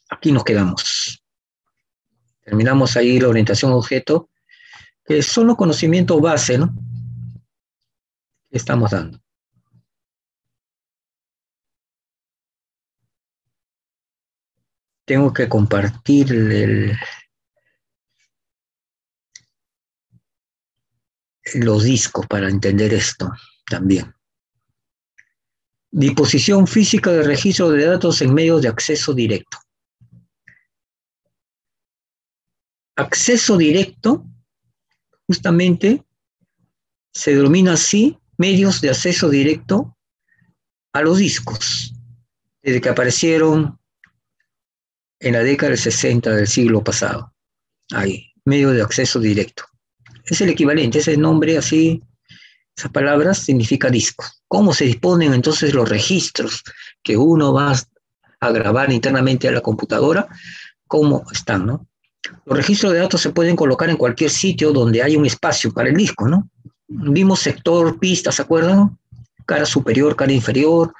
Aquí nos quedamos. Terminamos ahí la orientación objeto, que son los conocimientos base, ¿no? Que estamos dando. Tengo que compartir los discos para entender esto también. Disposición física de registro de datos en medios de acceso directo. Acceso directo, justamente, se denomina así medios de acceso directo a los discos, desde que aparecieron en la década del 60 del siglo pasado. Ahí, medios de acceso directo. Es el equivalente, ese nombre así, esas palabras significa disco. ¿Cómo se disponen entonces los registros que uno va a grabar internamente a la computadora? ¿Cómo están, no? Los registros de datos se pueden colocar en cualquier sitio donde haya un espacio para el disco, ¿no? Vimos sector, pista, ¿se acuerdan? Cara superior, cara inferior.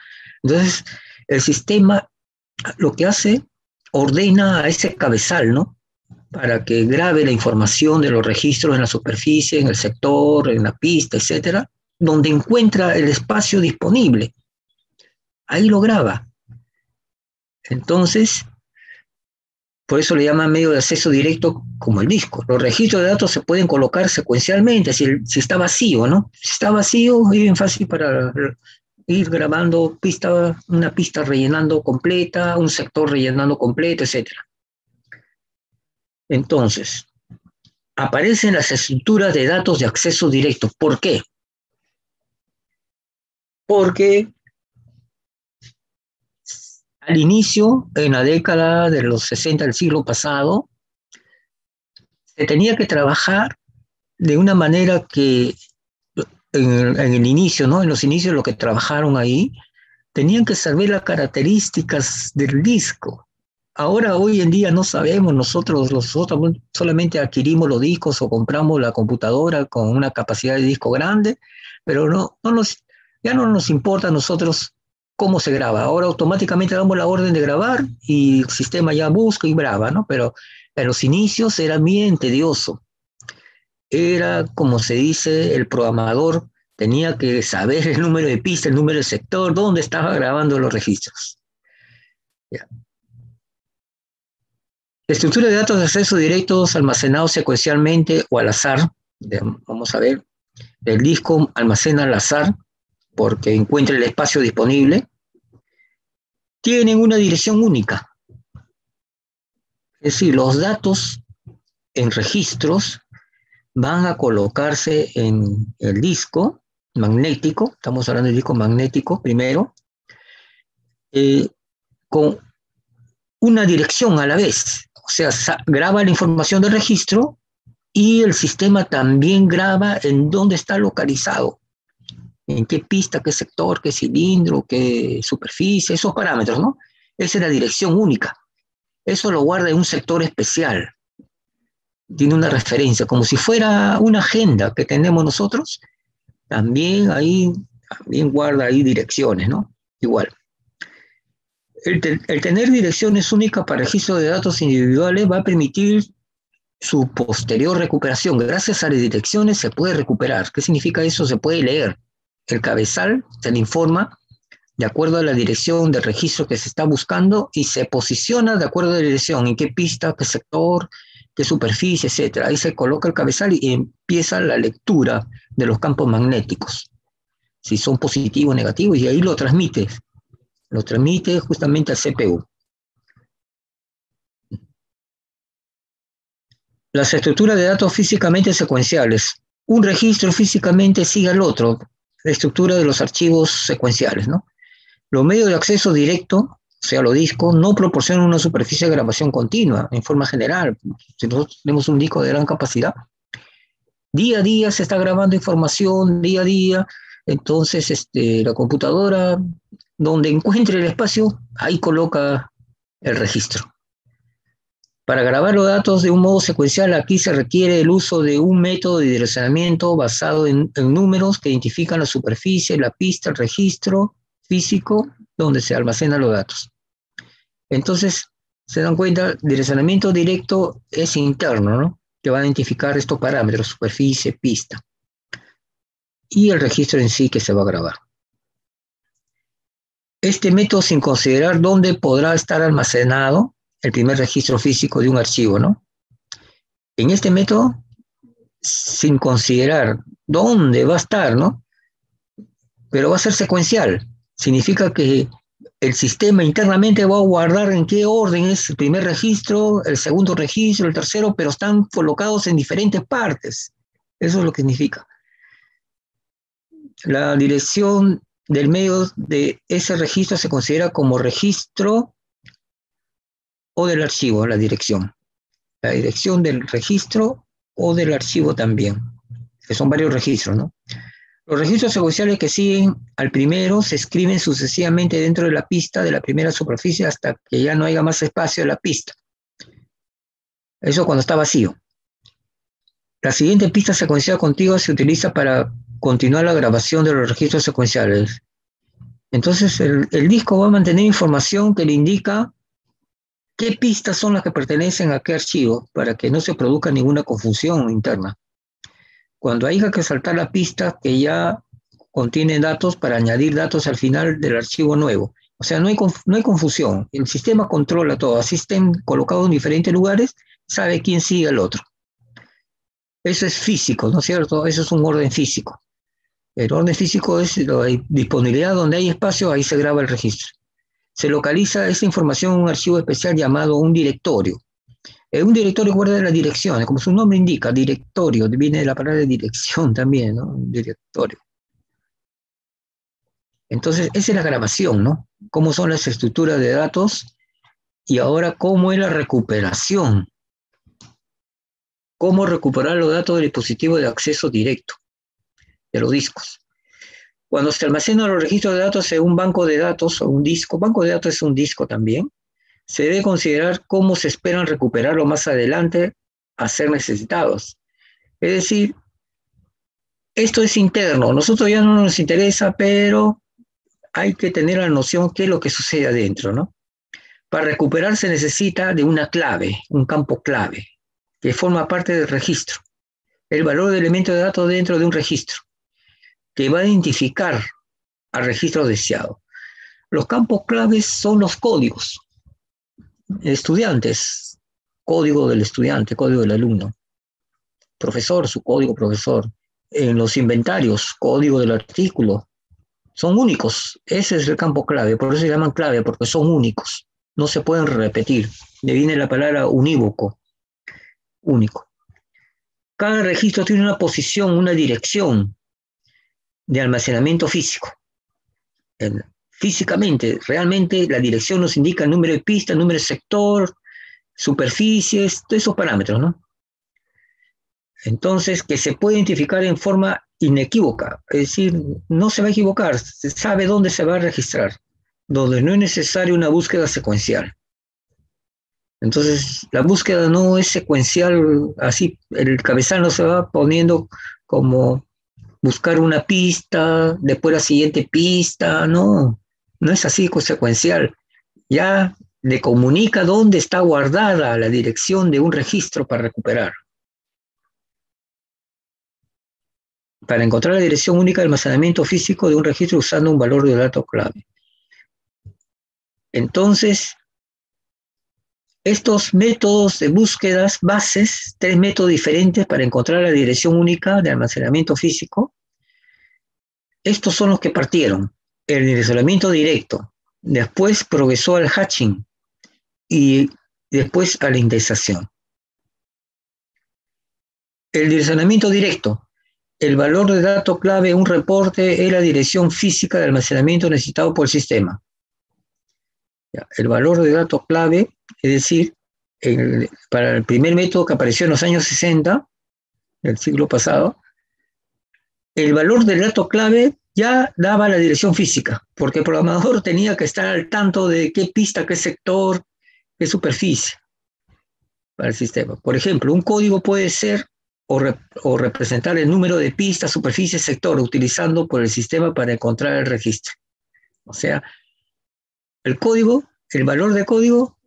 Entonces, el sistema lo que hace, ordena a ese cabezal, ¿no? Para que grabe la información de los registros en la superficie, en el sector, en la pista, etcétera, donde encuentra el espacio disponible. Ahí lo graba. Entonces, por eso le llaman medio de acceso directo como el disco. Los registros de datos se pueden colocar secuencialmente, si está vacío, ¿no? Si está vacío, es bien fácil para ir grabando una pista rellenando completa, un sector rellenando completo, etcétera. Entonces, aparecen las estructuras de datos de acceso directo. ¿Por qué? Porque al inicio, en la década de los 60 del siglo pasado, se tenía que trabajar de una manera que en el inicio, ¿no? En los inicios lo que trabajaron ahí, tenían que saber las características del disco. Ahora, hoy en día no sabemos, nosotros solamente adquirimos los discos o compramos la computadora con una capacidad de disco grande, pero ya no nos importa a nosotros cómo se graba. Ahora automáticamente damos la orden de grabar y el sistema ya busca y graba, ¿no? Pero en los inicios era bien tedioso. Era, como se dice, el programador tenía que saber el número de pista, el número de sector, dónde estaba grabando los registros. Ya. Estructura de datos de acceso directos almacenados secuencialmente o al azar. Vamos a ver, el disco almacena al azar porque encuentra el espacio disponible. Tienen una dirección única. Es decir, los datos en registros van a colocarse en el disco magnético, estamos hablando del disco magnético primero, con una dirección a la vez. O sea, graba la información del registro y el sistema también graba en dónde está localizado, en qué pista, qué sector, qué cilindro, qué superficie, esos parámetros, ¿no? Esa es la dirección única. Eso lo guarda en un sector especial. Tiene una referencia, como si fuera una agenda que tenemos nosotros, también guarda ahí direcciones, ¿no? Igual. El tener direcciones únicas para registro de datos individuales va a permitir su posterior recuperación. Gracias a las direcciones se puede recuperar. ¿Qué significa eso? Se puede leer. El cabezal se le informa de acuerdo a la dirección del registro que se está buscando y se posiciona de acuerdo a la dirección, en qué pista, qué sector, qué superficie, etc. Ahí se coloca el cabezal y empieza la lectura de los campos magnéticos, si son positivos o negativos, y ahí lo transmite justamente al CPU. Las estructuras de datos físicamente secuenciales. Un registro físicamente sigue al otro, la estructura de los archivos secuenciales, ¿no? Los medios de acceso directo, o sea, los discos, no proporcionan una superficie de grabación continua, en forma general. Si nosotros tenemos un disco de gran capacidad, día a día se está grabando información, día a día, entonces la computadora, donde encuentre el espacio, ahí coloca el registro. Para grabar los datos de un modo secuencial, aquí se requiere el uso de un método de direccionamiento basado en números que identifican la superficie, la pista, el registro físico donde se almacenan los datos. Entonces, Se dan cuenta, direccionamiento directo es interno, ¿no? Que va a identificar estos parámetros, superficie, pista, y el registro en sí que se va a grabar. Este método sin considerar dónde podrá estar almacenado el primer registro físico de un archivo, ¿no? En este método, sin considerar dónde va a estar, ¿no? Pero va a ser secuencial. Significa que el sistema internamente va a guardar en qué orden es el primer registro, el segundo registro, el tercero, pero están colocados en diferentes partes. Eso es lo que significa. La dirección del medio de ese registro se considera como registro o del archivo, la dirección. La dirección del registro o del archivo también, que son varios registros, ¿no? Los registros secuenciales que siguen al primero se escriben sucesivamente dentro de la pista de la primera superficie hasta que ya no haya más espacio en la pista. Eso cuando está vacío. La siguiente pista secuencial contigua se utiliza para continuar la grabación de los registros secuenciales. Entonces el disco va a mantener información que le indica qué pistas son las que pertenecen a qué archivo para que no se produzca ninguna confusión interna. Cuando haya que saltar la pista que ya contiene datos para añadir datos al final del archivo nuevo. O sea, no hay confusión. El sistema controla todo. Así estén colocados en diferentes lugares, sabe quién sigue al otro. Eso es físico, ¿no es cierto? Eso es un orden físico. El orden físico es la disponibilidad donde hay espacio, ahí se graba el registro. Se localiza esa información en un archivo especial llamado un directorio. Un directorio guarda las direcciones, como su nombre indica, directorio, viene de la palabra de dirección también, ¿no? Un directorio. Entonces, esa es la grabación, ¿no? Cómo son las estructuras de datos y ahora cómo es la recuperación. Cómo recuperar los datos del dispositivo de acceso directo, de los discos. Cuando se almacenan los registros de datos en un banco de datos o un disco, banco de datos es un disco también, se debe considerar cómo se esperan recuperarlo más adelante a ser necesitados. Es decir, esto es interno, nosotros ya no nos interesa, pero hay que tener la noción qué es lo que sucede adentro, ¿no? Para recuperar se necesita de una clave, un campo clave, que forma parte del registro. El valor de elemento de datos dentro de un registro, que va a identificar al registro deseado. Los campos claves son los códigos. Estudiantes, código del estudiante, código del alumno. Profesor, su código profesor. En los inventarios, código del artículo. Son únicos. Ese es el campo clave. Por eso se llaman clave, porque son únicos. No se pueden repetir. Le viene la palabra unívoco. Único. Cada registro tiene una posición, una dirección de almacenamiento físico. Físicamente, realmente la dirección nos indica el número de pista, el número de sector, superficies, todos esos parámetros, ¿no? Entonces, que se puede identificar en forma inequívoca, es decir, no se va a equivocar, se sabe dónde se va a registrar, donde no es necesaria una búsqueda secuencial. Entonces, la búsqueda no es secuencial, así, el cabezal no se va poniendo como buscar una pista, después la siguiente pista, no es así secuencial. Ya le comunica dónde está guardada la dirección de un registro para recuperar. Para encontrar la dirección única de almacenamiento físico de un registro usando un valor de dato clave. Entonces, estos métodos de búsquedas bases, 3 métodos diferentes para encontrar la dirección única de almacenamiento físico, estos son los que partieron. El direccionamiento directo, después progresó al hatching y después a la indexación. El direccionamiento directo, el valor de dato clave en un reporte es la dirección física de almacenamiento necesitado por el sistema. El valor de dato clave, es decir, para el primer método que apareció en los años 60, del siglo pasado, el valor del dato clave ya daba la dirección física, porque el programador tenía que estar al tanto de qué pista, qué sector, qué superficie para el sistema. Por ejemplo, un código puede ser o representar el número de pistas, superficie, sector, utilizando por el sistema para encontrar el registro. O sea, el código, el valor de código,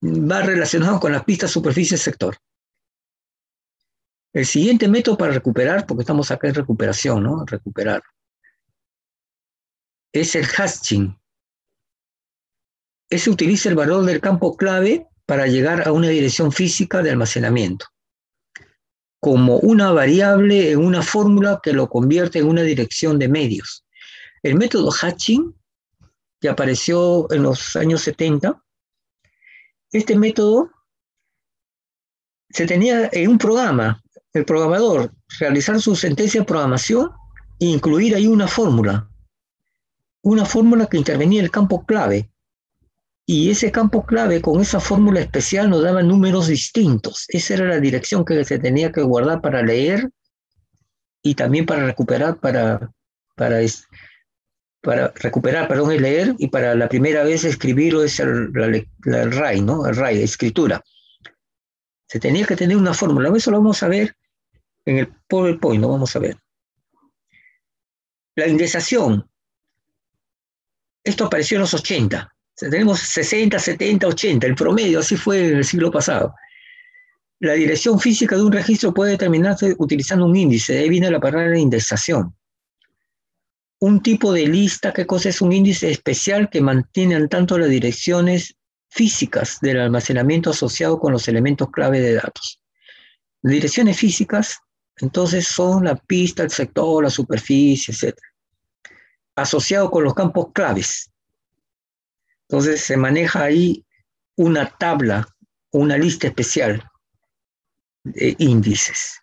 va relacionado con la pista, superficie, sector. El siguiente método para recuperar, porque estamos acá en recuperación, ¿no? Recuperar, es el hashing. Ese utiliza el valor del campo clave para llegar a una dirección física de almacenamiento, como una variable en una fórmula que lo convierte en una dirección de medios. El método hashing, que apareció en los años 70, este método se tenía en un programa, el programador realizar su sentencia de programación e incluir ahí una fórmula que intervenía en el campo clave. Y ese campo clave con esa fórmula especial nos daba números distintos. Esa era la dirección que se tenía que guardar para leer y también para recuperar, para recuperar, perdón, es leer, y para la primera vez escribirlo es el RAI, ¿no? El RAI, escritura. Se tenía que tener una fórmula. Eso lo vamos a ver en el PowerPoint, lo vamos a ver. La indexación. Esto apareció en los 80. Tenemos 60, 70, 80, el promedio, así fue en el siglo pasado. La dirección física de un registro puede determinarse utilizando un índice, de ahí viene la palabra indexación. Un tipo de lista, ¿qué cosa es un índice especial que mantiene tanto las direcciones físicas del almacenamiento asociado con los elementos clave de datos? Las direcciones físicas, entonces, son la pista, el sector, la superficie, etc. Asociado con los campos claves. Entonces se maneja ahí una tabla, una lista especial de índices.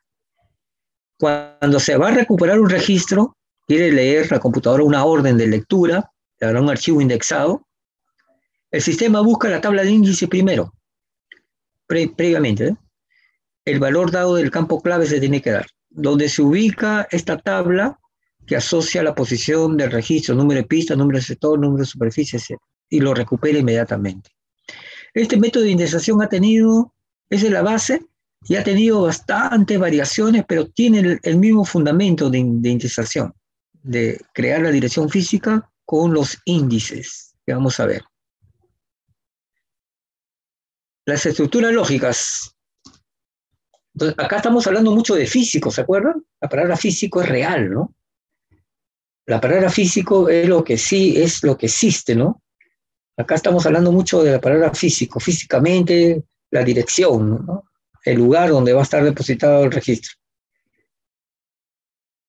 Cuando se va a recuperar un registro, quiere leer la computadora una orden de lectura, le dará un archivo indexado, el sistema busca la tabla de índice primero, previamente, ¿eh? El valor dado del campo clave se tiene que dar, donde se ubica esta tabla que asocia la posición del registro, número de pista, número de sector, número de superficie, etc. Y lo recupera inmediatamente. Este método de indexación es la base y ha tenido bastantes variaciones, pero tiene el mismo fundamento de indexación, de crear la dirección física con los índices, que vamos a ver. Las estructuras lógicas. Entonces, acá estamos hablando mucho de físico, ¿se acuerdan? La palabra físico es real, ¿no? La palabra físico es lo que sí, es lo que existe, ¿no? Acá estamos hablando mucho de la palabra físico, físicamente, la dirección, ¿no? El lugar donde va a estar depositado el registro.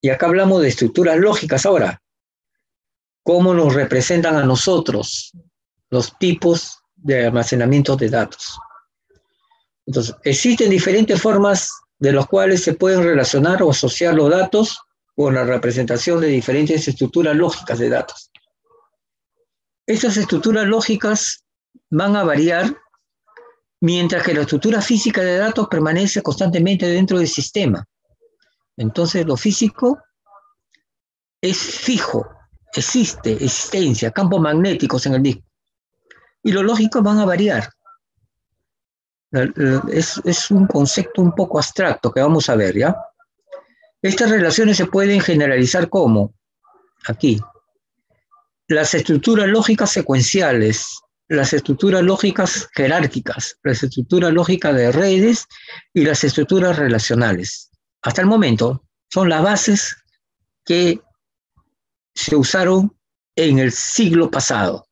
Y acá hablamos de estructuras lógicas ahora. ¿Cómo nos representan a nosotros los tipos de almacenamiento de datos? Entonces, existen diferentes formas de las cuales se pueden relacionar o asociar los datos con la representación de diferentes estructuras lógicas de datos. Estas estructuras lógicas van a variar mientras que la estructura física de datos permanece constantemente dentro del sistema. Entonces, lo físico es fijo, existencia, campos magnéticos en el disco. Y los lógicos van a variar. Es un concepto un poco abstracto que vamos a ver, ¿ya? Estas relaciones se pueden generalizar como, aquí, las estructuras lógicas secuenciales, las estructuras lógicas jerárquicas, las estructuras lógicas de redes y las estructuras relacionales. Hasta el momento son las bases que se usaron en el siglo pasado.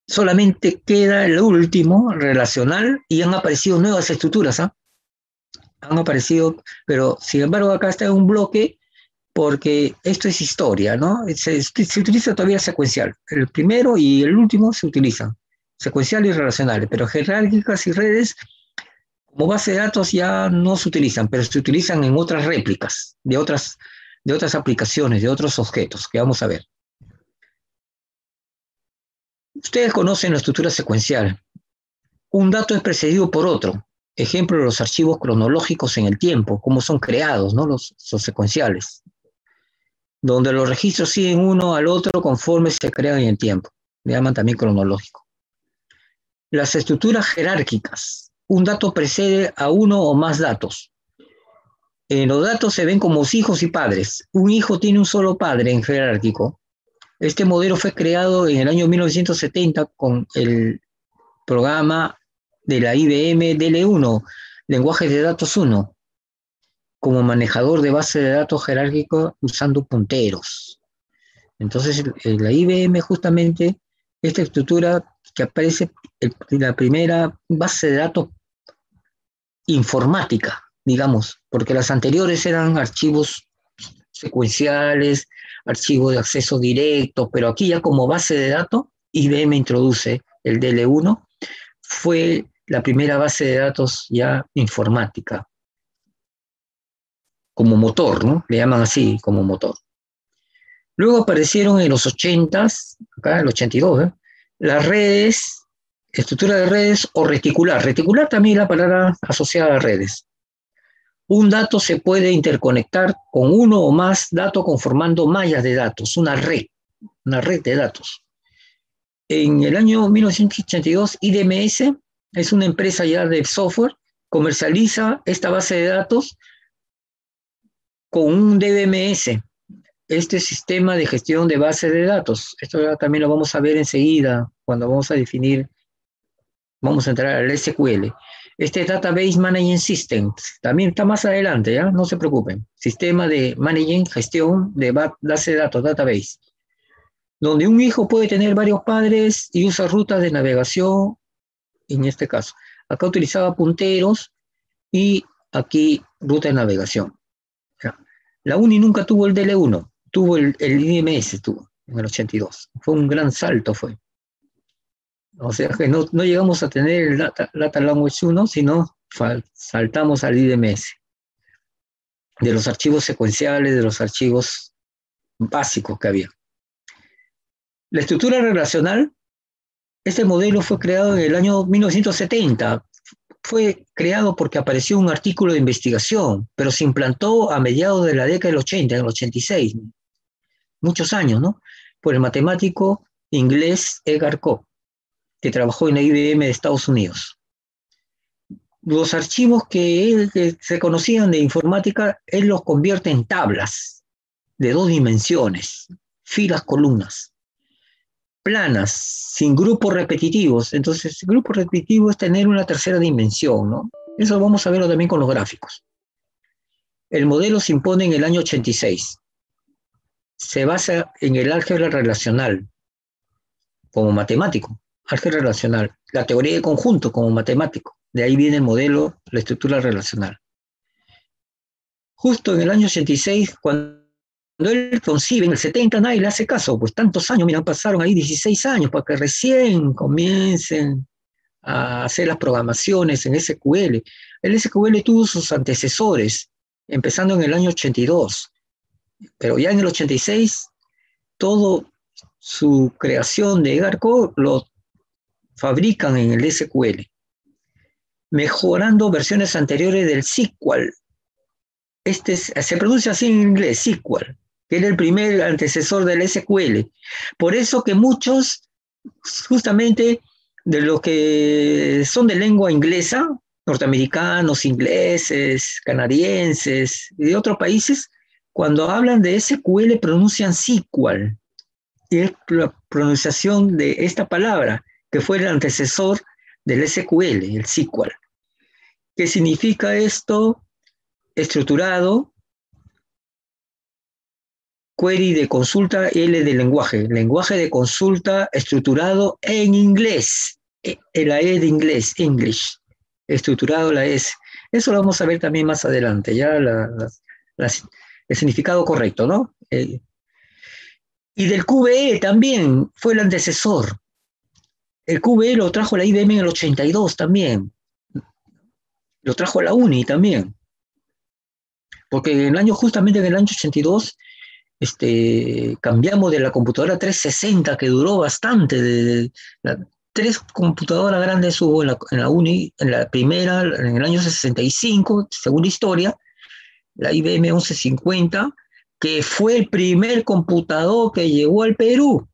Solamente queda el último, relacional, y han aparecido nuevas estructuras, ¿ah? Han aparecido, pero sin embargo acá está en un bloque porque esto es historia, ¿no? Se utiliza todavía secuencial. El primero y el último se utilizan, secuencial y relacionales, pero jerárquicas y redes, como base de datos ya no se utilizan, pero se utilizan en otras réplicas de otras aplicaciones, de otros objetos, que vamos a ver. Ustedes conocen la estructura secuencial. Un dato es precedido por otro. Ejemplo, los archivos cronológicos en el tiempo, cómo son creados, ¿no? Los secuenciales, donde los registros siguen uno al otro conforme se crean en el tiempo. Le llaman también cronológico. Las estructuras jerárquicas. Un dato precede a uno o más datos. Los datos se ven como hijos y padres. Un hijo tiene un solo padre en jerárquico. Este modelo fue creado en el año 1970 con el programa de la IBM DL1, lenguaje de datos 1, como manejador de base de datos jerárquico usando punteros. Entonces, la IBM justamente, esta estructura que aparece en la primera base de datos informática, digamos, porque las anteriores eran archivos secuenciales, archivos de acceso directo, pero aquí ya como base de datos, IBM introduce el DL1, fue la primera base de datos ya informática, como motor, ¿no? Le llaman así, como motor. Luego aparecieron en los 80s, acá en el 82, las redes, estructura de redes o reticular. Reticular también es la palabra asociada a redes. Un dato se puede interconectar con uno o más datos conformando mallas de datos, una red de datos. En el año 1982, IDMS es una empresa ya de software, comercializa esta base de datos con un DBMS, este sistema de gestión de base de datos. Esto ya también lo vamos a ver enseguida cuando vamos a definir, vamos a entrar al SQL. Este Database Management System también está más adelante, ¿ya? No se preocupen. Sistema de management, gestión de base de datos, database, donde un hijo puede tener varios padres y usa rutas de navegación, en este caso. Acá utilizaba punteros y aquí ruta de navegación. ¿Ya? La UNI nunca tuvo el DL1, tuvo el IMS, tuvo en el 82. Fue un gran salto, fue. O sea que no llegamos a tener el Data Language 1, sino saltamos al IDMS, de los archivos secuenciales, de los archivos básicos que había. La estructura relacional, este modelo fue creado en el año 1970. Fue creado porque apareció un artículo de investigación, pero se implantó a mediados de la década del 80, en el 86. Muchos años, ¿no? Por el matemático inglés Edgar Coe, que trabajó en la IBM de Estados Unidos. Los archivos que se conocían de informática, él los convierte en tablas de 2 dimensiones, filas, columnas, planas, sin grupos repetitivos. Entonces, el grupo repetitivo es tener una tercera dimensión, ¿no? Eso vamos a verlo también con los gráficos. El modelo se impone en el año 86. Se basa en el álgebra relacional como matemático, álgebra relacional, la teoría de conjunto como matemático. De ahí viene el modelo, la estructura relacional. Justo en el año 86, cuando él concibe, en el 70 nadie le hace caso, pues tantos años, mira, pasaron ahí 16 años para que recién comiencen a hacer las programaciones en SQL. El SQL tuvo sus antecesores, empezando en el año 82, pero ya en el 86, todo su creación de Edgar Coe lo fabrican en el SQL, mejorando versiones anteriores del SQL. Se pronuncia así en inglés, SQL, que era el primer antecesor del SQL. Por eso que muchos, justamente de los que son de lengua inglesa, norteamericanos, ingleses, canadienses y de otros países, cuando hablan de SQL pronuncian SQL. Y es la pronunciación de esta palabra, que fue el antecesor del SQL, el SQL. ¿Qué significa esto? Estructurado, query de consulta, L de lenguaje de consulta estructurado en inglés, la E de inglés, English, estructurado la S. Eso lo vamos a ver también más adelante, ya el significado correcto, ¿no? Y del QBE también fue el antecesor. El QBE lo trajo la IBM en el 82 también. Lo trajo a la UNI también. Porque justamente en el año 82, cambiamos de la computadora 360, que duró bastante. 3 computadoras grandes hubo en la UNI, en la primera, en el año 65, según la historia, la IBM 1150, que fue el primer computador que llegó al Perú.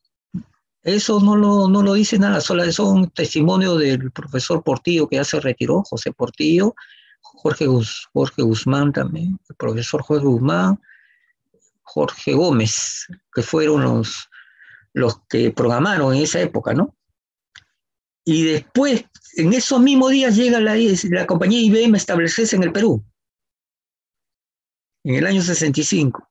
Eso no lo dice nada, solo es un testimonio del profesor Portillo, que ya se retiró, José Portillo, Jorge Guzmán también, el profesor Jorge Guzmán, Jorge Gómez, que fueron los que programaron en esa época, ¿no? Y después, en esos mismos días, llega la compañía IBM a establecerse en el Perú, en el año 65,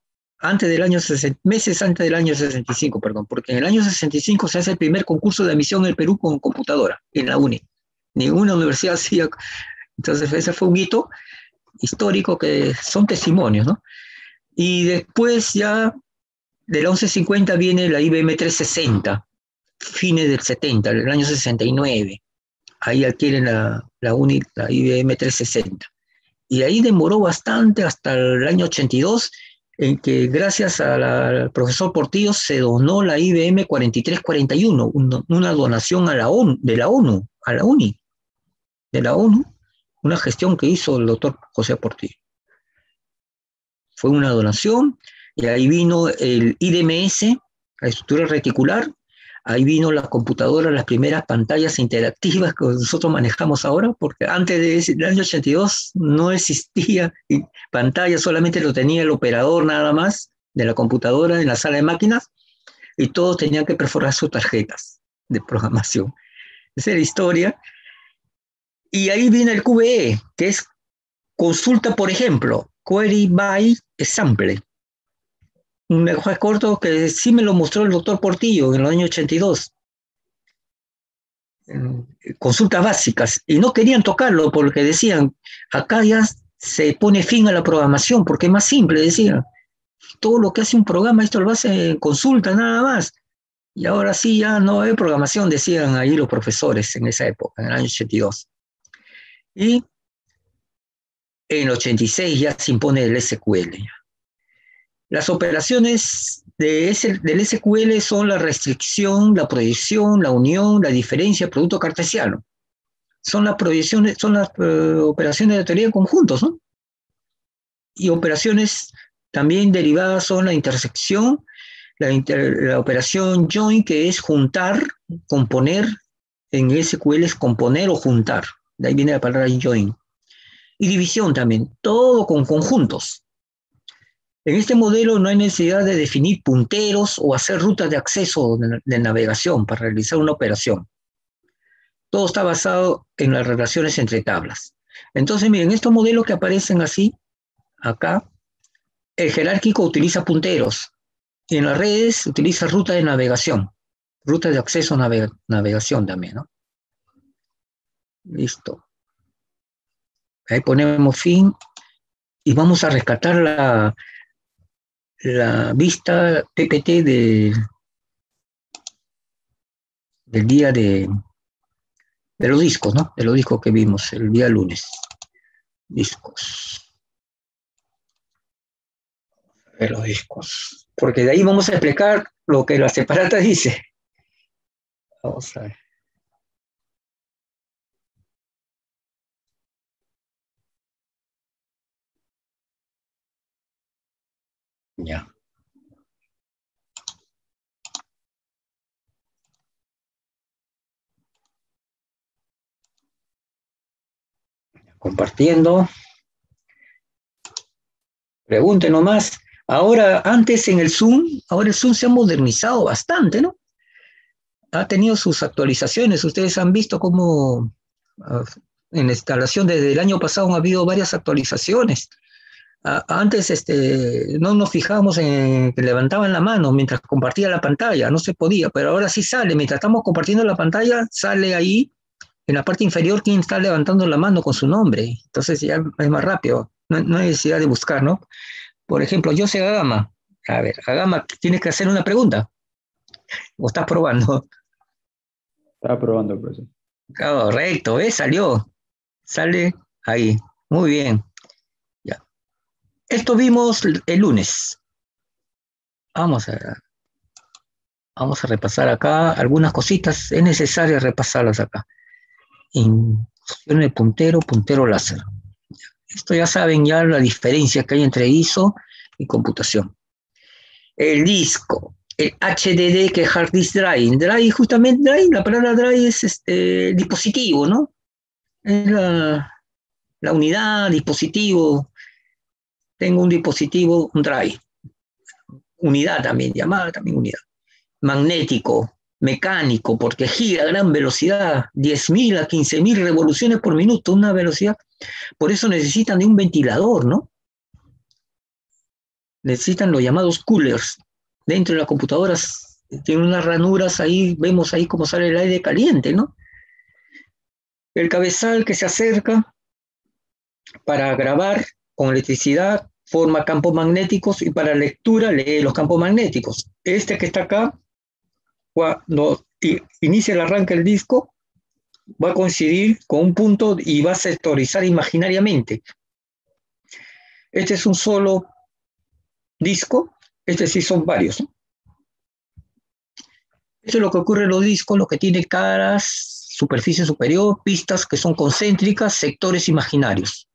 meses antes del año 65, perdón, porque en el año 65 se hace el primer concurso de admisión en el Perú con computadora, en la UNI. Ninguna universidad hacía. Entonces, ese fue un hito histórico que son testimonios, ¿no? Y después ya de la 1150 viene la IBM 360, fines del 70, el año 69. Ahí adquieren la IBM 360. Y ahí demoró bastante hasta el año 82, en que gracias al profesor Portillo se donó la IBM 4341, una donación a la ONU, de la ONU, a la UNI, de la ONU, una gestión que hizo el doctor José Portillo. Fue una donación, y ahí vino el IDMS, la estructura reticular, ahí vino las computadoras, las primeras pantallas interactivas que nosotros manejamos ahora, porque antes del año 82 no existía pantalla, solamente lo tenía el operador nada más de la computadora en la sala de máquinas, y todos tenían que perforar sus tarjetas de programación. Esa es la historia. Y ahí viene el QBE, que es consulta, por ejemplo, Query by Example. Un lenguaje corto que sí me lo mostró el doctor Portillo en el año 82. Consultas básicas. Y no querían tocarlo porque decían, acá ya se pone fin a la programación porque es más simple, decían. Todo lo que hace un programa, esto lo hace en consulta nada más. Y ahora sí ya no hay programación, decían ahí los profesores en esa época, en el año 82. Y en el 86 ya se impone el SQL. Las operaciones del SQL son la restricción, la proyección, la unión, la diferencia, producto cartesiano. Son las proyecciones, son las operaciones de teoría de conjuntos, ¿no? Y operaciones también derivadas son la intersección, la operación join, que es juntar, componer. En SQL es componer o juntar. De ahí viene la palabra join. Y división también, todo con conjuntos. En este modelo no hay necesidad de definir punteros o hacer rutas de acceso de navegación para realizar una operación. Todo está basado en las relaciones entre tablas. Entonces, miren, estos modelos que aparecen así, acá, el jerárquico utiliza punteros y en las redes utiliza rutas de navegación, rutas de acceso a navegación también, ¿no? Listo. Ahí ponemos fin y vamos a rescatar la vista PPT del día de los discos, ¿no? De los discos que vimos el día lunes. Discos. De los discos. Porque de ahí vamos a explicar lo que la separata dice. Vamos a ver. Ya. Compartiendo. Pregunten nomás. Ahora, antes en el Zoom, ahora el Zoom se ha modernizado bastante, ¿no? Ha tenido sus actualizaciones. Ustedes han visto cómo en la instalación desde el año pasado ha habido varias actualizaciones. Antes no nos fijábamos en que levantaban la mano mientras compartía la pantalla, no se podía, pero ahora sí sale. Mientras estamos compartiendo la pantalla, sale ahí en la parte inferior quién está levantando la mano con su nombre. Entonces ya es más rápido, no hay necesidad de buscar, ¿no? Por ejemplo, yo sé Agama. A ver, Agama, tienes que hacer una pregunta. ¿O estás probando? Estaba probando, profesor. Correcto, salió. Sale ahí. Muy bien. Ya. Esto vimos el lunes. Vamos a repasar acá algunas cositas. Es necesario repasarlas acá. Instrucción de puntero, puntero láser. Esto ya saben ya la diferencia que hay entre ISO y computación. El disco, el HDD, que es Hard Disk Drive. Drive, justamente drive, la palabra drive es dispositivo, ¿no? Es la unidad, dispositivo. Tengo un dispositivo, un drive. Unidad también, llamada también unidad. Magnético, mecánico, porque gira a gran velocidad, 10.000 a 15.000 revoluciones por minuto, una velocidad. Por eso necesitan de un ventilador, ¿no? Necesitan los llamados coolers. Dentro de las computadoras tienen unas ranuras ahí, vemos ahí cómo sale el aire caliente, ¿no? El cabezal que se acerca para grabar con electricidad forma campos magnéticos y para lectura lee los campos magnéticos. Este que está acá, cuando inicia el arranque del disco, va a coincidir con un punto y va a sectorizar imaginariamente. Este es un solo disco, este sí son varios, ¿no? Esto es lo que ocurre en los discos, lo que tiene caras, superficie superior, pistas que son concéntricas, sectores imaginarios.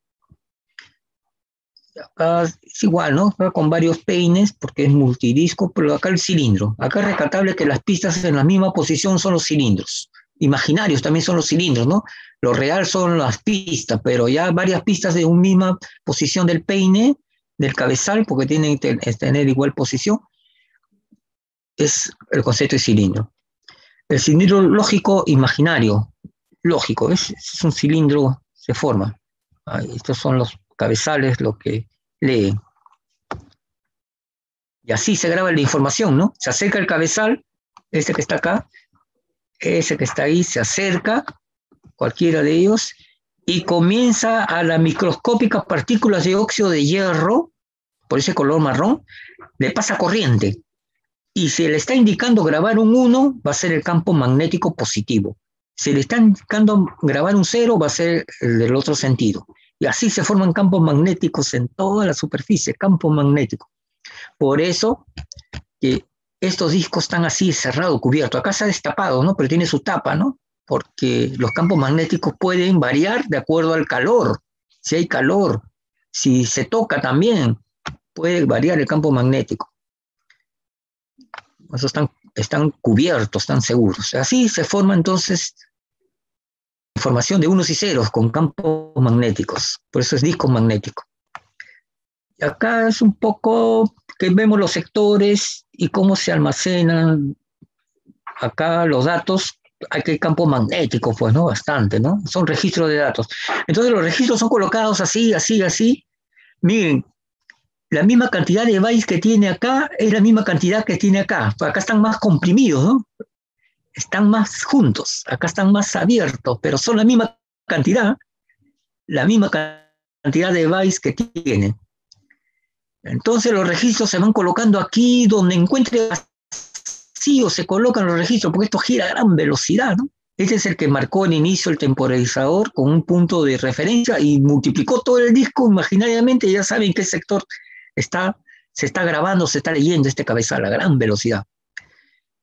Acá es igual, ¿no? Acá con varios peines, porque es multidisco, pero acá el cilindro. Acá es rescatable que las pistas en la misma posición son los cilindros. Imaginarios también son los cilindros, ¿no? Lo real son las pistas, pero ya varias pistas de una misma posición del peine, del cabezal, porque tienen que tener igual posición, es el concepto de cilindro. El cilindro lógico imaginario, lógico, es un cilindro, se forma. Estos son los cabezales, lo que leen. Y así se graba la información, ¿no? Se acerca el cabezal, este que está acá, ese que está ahí, se acerca, cualquiera de ellos, y comienza a las microscópicas partículas de óxido de hierro, por ese color marrón, le pasa corriente. Y si le está indicando grabar un 1, va a ser el campo magnético positivo. Si le está indicando grabar un 0, va a ser el del otro sentido. Y así se forman campos magnéticos en toda la superficie, campos magnéticos. Por eso que estos discos están así cerrados, cubiertos. Acá se ha destapado, ¿no? Pero tiene su tapa, ¿no? Porque los campos magnéticos pueden variar de acuerdo al calor. Si hay calor, si se toca también, puede variar el campo magnético. Esos están cubiertos, están seguros. Así se forma entonces información de unos y ceros con campos magnéticos. Por eso es disco magnético. Y acá es un poco que vemos los sectores y cómo se almacenan. Acá los datos, aquí hay campo magnético, pues, ¿no? Bastante, ¿no? Son registros de datos. Entonces los registros son colocados así, así, así. Miren, la misma cantidad de bytes que tiene acá es la misma cantidad que tiene acá. Acá están más comprimidos, ¿no? Están más juntos, acá están más abiertos, pero son la misma cantidad de bytes que tienen. Entonces los registros se van colocando aquí donde encuentre vacío, se colocan los registros, porque esto gira a gran velocidad, ¿no? Este es el que marcó en inicio el temporalizador con un punto de referencia y multiplicó todo el disco imaginariamente. Ya saben qué sector se está grabando, se está leyendo este cabezal a gran velocidad.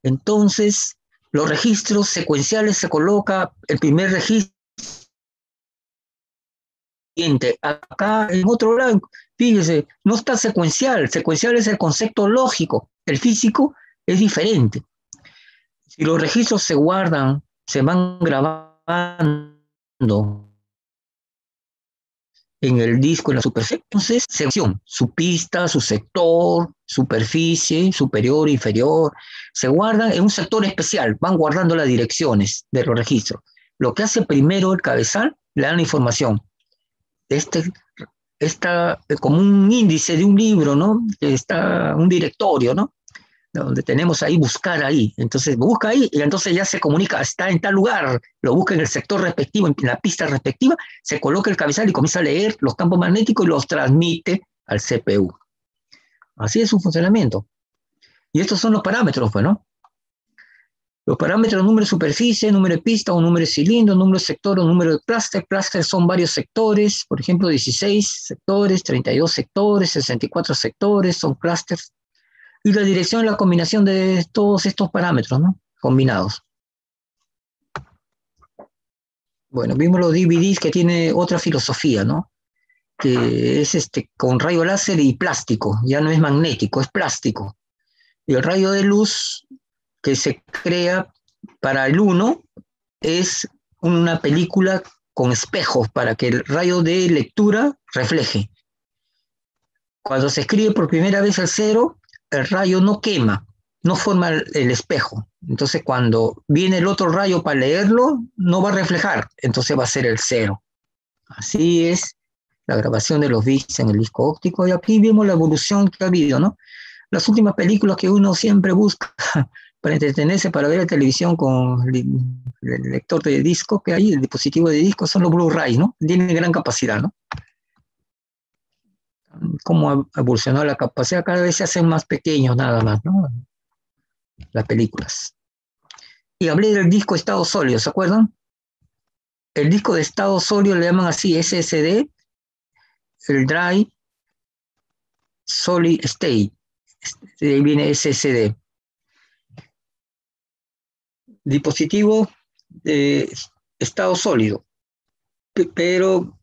Entonces, los registros secuenciales se coloca el primer registro. Acá en otro lado, fíjese, no está secuencial. Secuencial es el concepto lógico. El físico es diferente. Si los registros se guardan, se van grabando en el disco, en la superficie, entonces sección, su pista, su sector, superficie, superior, inferior, se guardan en un sector especial, van guardando las direcciones de los registros. Lo que hace primero el cabezal, le dan la información. Está como un índice de un libro, ¿no? Está un directorio, ¿no? Donde tenemos ahí, buscar ahí. Entonces busca ahí y entonces ya se comunica, está en tal lugar, lo busca en el sector respectivo, en la pista respectiva, se coloca el cabezal y comienza a leer los campos magnéticos y los transmite al CPU. Así es su funcionamiento. Y estos son los parámetros, pues, ¿no? Los parámetros, número de superficie, número de pista, o número de cilindro, número de sector, o número de clúster. Clúster son varios sectores, por ejemplo, 16 sectores, 32 sectores, 64 sectores, son clústeres. Y la dirección es la combinación de todos estos parámetros, ¿no? Combinados. Bueno, vimos los DVDs que tiene otra filosofía, ¿no? Que es con rayo láser y plástico, ya no es magnético, es plástico. Y el rayo de luz que se crea para el 1 es una película con espejos para que el rayo de lectura refleje. Cuando se escribe por primera vez el 0, el rayo no quema, no forma el espejo, Entonces, cuando viene el otro rayo para leerlo, no va a reflejar, entonces va a ser el 0. Así es la grabación de los bits en el disco óptico, y aquí vemos la evolución que ha habido, ¿no? Las últimas películas que uno siempre busca para entretenerse, para ver la televisión con el lector de disco que hay, el dispositivo de disco, son los Blu-ray, ¿no? Tienen gran capacidad, ¿no? Cómo ha evolucionado la capacidad, cada vez se hacen más pequeños nada más, ¿no? Las películas. Y hablé del disco estado sólido, ¿se acuerdan? El disco de estado sólido le llaman así, SSD, el Drive Solid State, de ahí viene SSD. Dispositivo de estado sólido, pero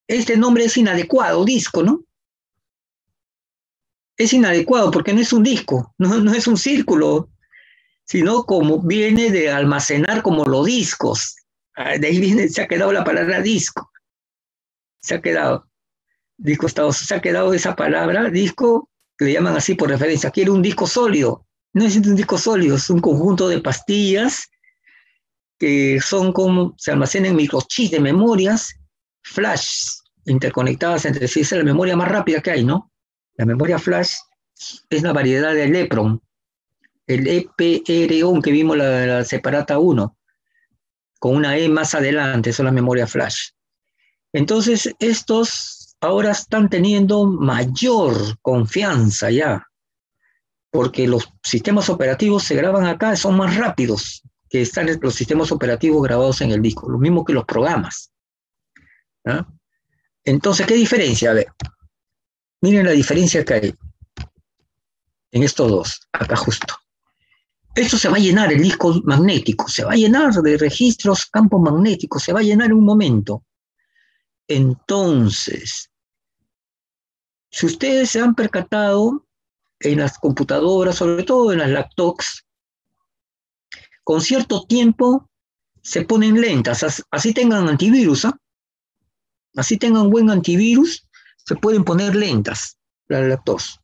este nombre es inadecuado, disco, ¿no? Es inadecuado porque no es un disco, no es un círculo, sino como viene de almacenar como los discos. De ahí viene, se ha quedado la palabra disco. Se ha quedado. Disco estado, se ha quedado esa palabra, disco, que le llaman así por referencia. Quiere un disco sólido. No es un disco sólido, es un conjunto de pastillas que son como, se almacenan en microchips de memorias, flash, interconectadas entre sí. Esa es la memoria más rápida que hay, ¿no? La memoria flash es una variedad del EPROM, el EPROM que vimos la separata 1, con una E más adelante, eso es la memoria flash. Entonces, estos ahora están teniendo mayor confianza ya, porque los sistemas operativos se graban acá, son más rápidos que están los sistemas operativos grabados en el disco, lo mismo que los programas. ¿Ah? Entonces, ¿qué diferencia? A ver, miren la diferencia que hay en estos dos, acá justo. Esto se va a llenar, el disco magnético, se va a llenar de registros, campos magnéticos, se va a llenar en un momento. Entonces, si ustedes se han percatado en las computadoras, sobre todo en las laptops, con cierto tiempo se ponen lentas, así tengan antivirus, ¿eh? Así tengan buen antivirus, se pueden poner lentas las laptops.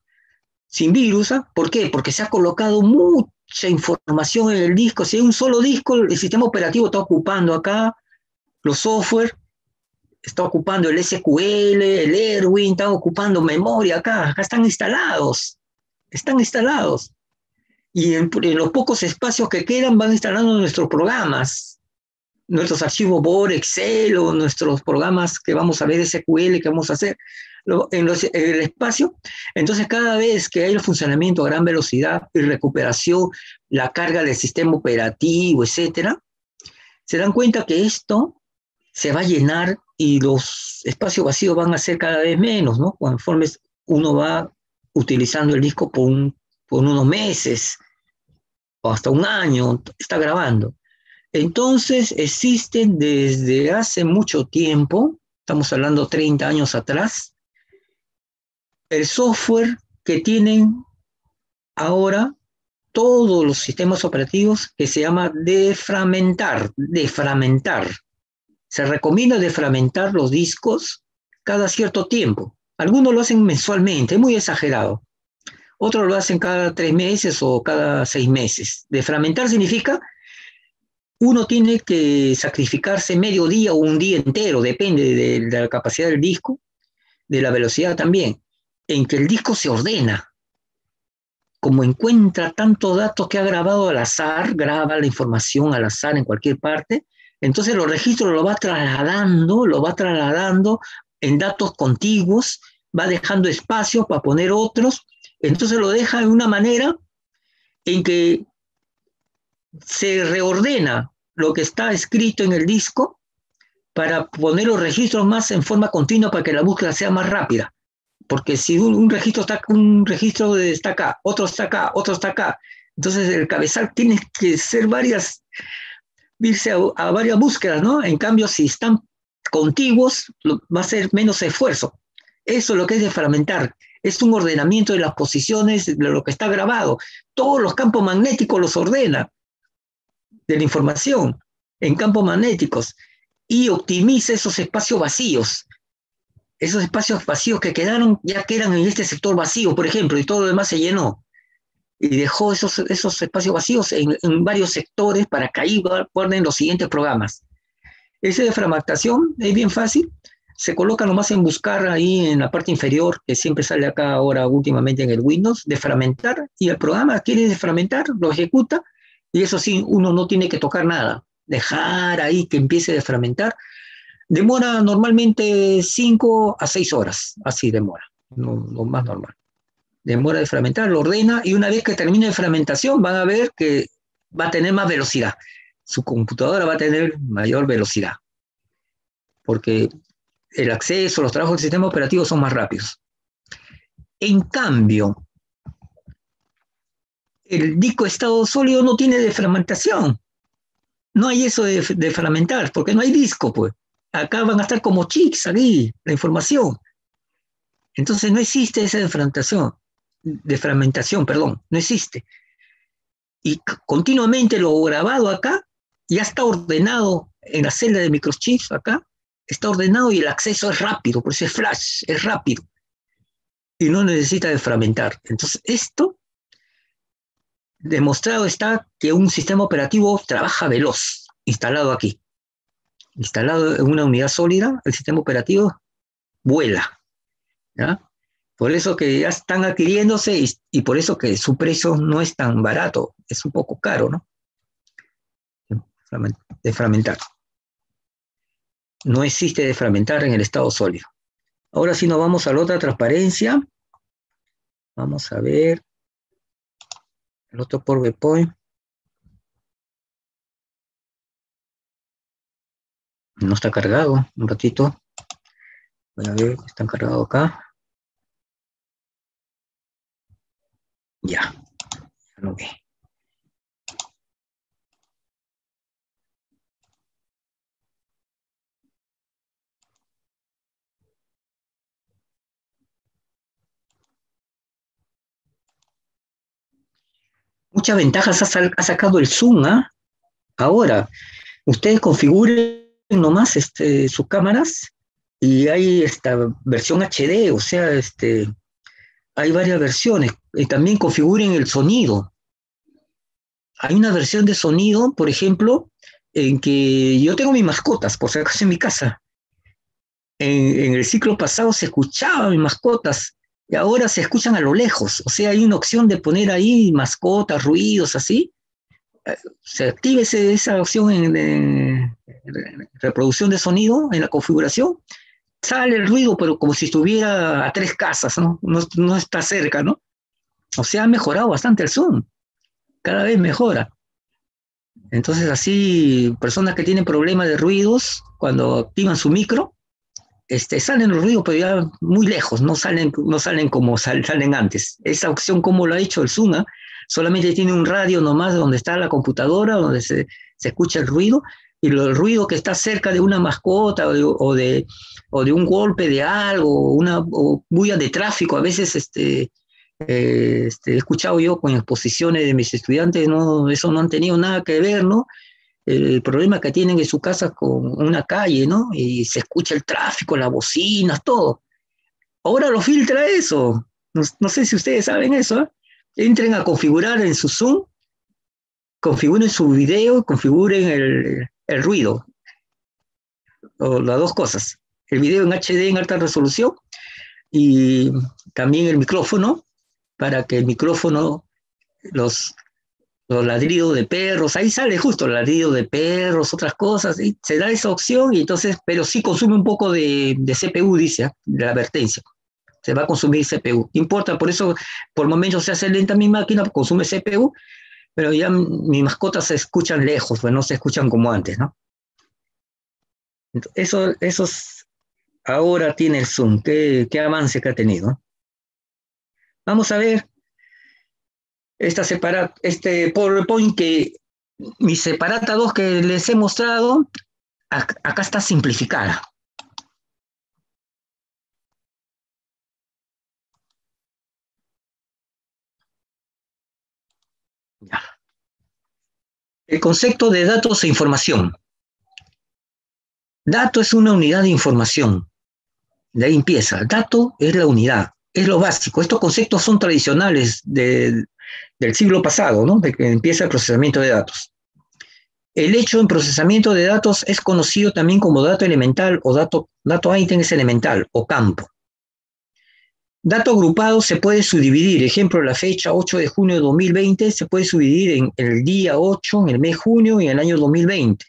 Sin virus, ¿eh? ¿Por qué? Porque se ha colocado mucha información en el disco. Si hay un solo disco, el sistema operativo está ocupando acá, los software, está ocupando el SQL, el Erwin, están ocupando memoria acá están instalados. Están instalados. Y en los pocos espacios que quedan van instalando nuestros programas, nuestros archivos Word, Excel o nuestros programas que vamos a ver, SQL, que vamos a hacer en el espacio. Entonces, cada vez que hay el funcionamiento a gran velocidad y recuperación, la carga del sistema operativo, etcétera, se dan cuenta que esto se va a llenar y los espacios vacíos van a ser cada vez menos, ¿no? Conforme uno va utilizando el disco por unos meses o hasta un año, está grabando. Entonces existen desde hace mucho tiempo, estamos hablando 30 años atrás, el software que tienen ahora todos los sistemas operativos que se llama defragmentar. Se recomienda defragmentar los discos cada cierto tiempo. Algunos lo hacen mensualmente, es muy exagerado. Otros lo hacen cada 3 meses o cada 6 meses. Defragmentar significa uno tiene que sacrificarse medio día o un día entero, depende de la capacidad del disco, de la velocidad también, en que el disco se ordena. Como encuentra tantos datos que ha grabado al azar, graba la información al azar en cualquier parte, entonces los registros lo va trasladando en datos contiguos, va dejando espacio para poner otros, entonces lo deja de una manera en que se reordena lo que está escrito en el disco para poner los registros más en forma continua para que la búsqueda sea más rápida. Porque si un registro está acá, otro está acá, otro está acá, entonces el cabezal tiene que ser irse a varias búsquedas, ¿no? En cambio, si están contiguos, va a ser menos esfuerzo. Eso es lo que es defragmentar. Es un ordenamiento de las posiciones de lo que está grabado. Todos los campos magnéticos los ordena de la información en campos magnéticos y optimiza esos espacios vacíos. Esos espacios vacíos que quedaron, ya quedan en este sector vacío, por ejemplo, y todo lo demás se llenó. y dejó esos espacios vacíos en varios sectores para que ahí guarden los siguientes programas. Esa defragmentación es bien fácil, se coloca nomás en buscar ahí en la parte inferior, que siempre sale acá ahora últimamente en el Windows, defragmentar, y el programa quiere defragmentar, lo ejecuta, y eso sí, uno no tiene que tocar nada, dejar ahí que empiece a defragmentar. Demora normalmente 5 a 6 horas, así demora, lo más normal. Demora de fragmentar, lo ordena, y una vez que termine de fragmentación van a ver que va a tener más velocidad. Su computadora va a tener mayor velocidad, porque el acceso, los trabajos del sistema operativo son más rápidos. En cambio, el disco estado sólido no tiene defragmentación. No hay eso de fragmentar, porque no hay disco, pues. Acá van a estar como chips, aquí, la información. Entonces no existe esa defragmentación, perdón, no existe. Y continuamente lo grabado acá ya está ordenado en la celda de microchips acá, está ordenado y el acceso es rápido, por eso es flash, es rápido. Y no necesita defragmentar. Entonces esto demostrado está que un sistema operativo trabaja veloz, instalado aquí. Instalado en una unidad sólida, el sistema operativo vuela, ¿ya? Por eso que ya están adquiriéndose y por eso que su precio no es tan barato, es un poco caro, ¿no? Defragmentar. No existe defragmentar en el estado sólido. Ahora sí nos vamos a la otra transparencia. Vamos a ver el otro PowerPoint. No está cargado, un ratito. Voy a ver, están cargados acá. Ya lo ve. Muchas ventajas ha sacado el Zoom, ¿ah? Ahora, ustedes configuren nomás sus cámaras y hay esta versión HD, o sea, hay varias versiones. Y también configuren el sonido. Hay una versión de sonido, por ejemplo, en que yo tengo mis mascotas, por si acaso en mi casa. En el ciclo pasado se escuchaban mis mascotas y ahora se escuchan a lo lejos. O sea, hay una opción de poner ahí mascotas, ruidos, así. Se activa esa opción en reproducción de sonido en la configuración. Sale el ruido, pero como si estuviera a 3 casas, ¿no? No está cerca, ¿no? O sea, ha mejorado bastante el Zoom. Cada vez mejora. Entonces, así, personas que tienen problemas de ruidos, cuando activan su micro, salen los ruidos, pero ya muy lejos, no salen como salen antes. Esa opción, como lo ha hecho el Zoom, ¿eh? Solamente tiene un radio nomás donde está la computadora, donde se escucha el ruido, y el ruido que está cerca de una mascota o de un golpe de algo, o bulla de tráfico, a veces he escuchado yo con exposiciones de mis estudiantes, no, eso no han tenido nada que ver, ¿no? El problema que tienen en su casa con una calle, ¿no? Y se escucha el tráfico, las bocinas, todo. Ahora lo filtra eso. No sé si ustedes saben eso, ¿eh? Entren a configurar en su Zoom, configuren su video, configuren el ruido, o las dos cosas. El video en HD en alta resolución y también el micrófono, para que el micrófono, los ladridos de perros, ahí sale justo el ladrido de perros, otras cosas, y se da esa opción, y entonces, pero sí consume un poco de CPU, dice, de la advertencia. Se va a consumir CPU. No importa, por eso por momentos se hace lenta mi máquina, consume CPU, pero ya mis mascotas se escuchan lejos, pues no se escuchan como antes, ¿no? Esos ahora tiene el Zoom, qué avance que ha tenido. Vamos a ver este PowerPoint que mi separata 2 que les he mostrado, acá está simplificada. Ya. El concepto de datos e información. Dato es una unidad de información. De ahí empieza. Dato es la unidad, es lo básico. Estos conceptos son tradicionales del siglo pasado, ¿no? De que empieza el procesamiento de datos. El hecho en procesamiento de datos es conocido también como dato elemental o dato ítem es elemental o campo. Dato agrupado se puede subdividir, ejemplo, la fecha 8 de junio de 2020 se puede subdividir en el día 8, en el mes junio y en el año 2020.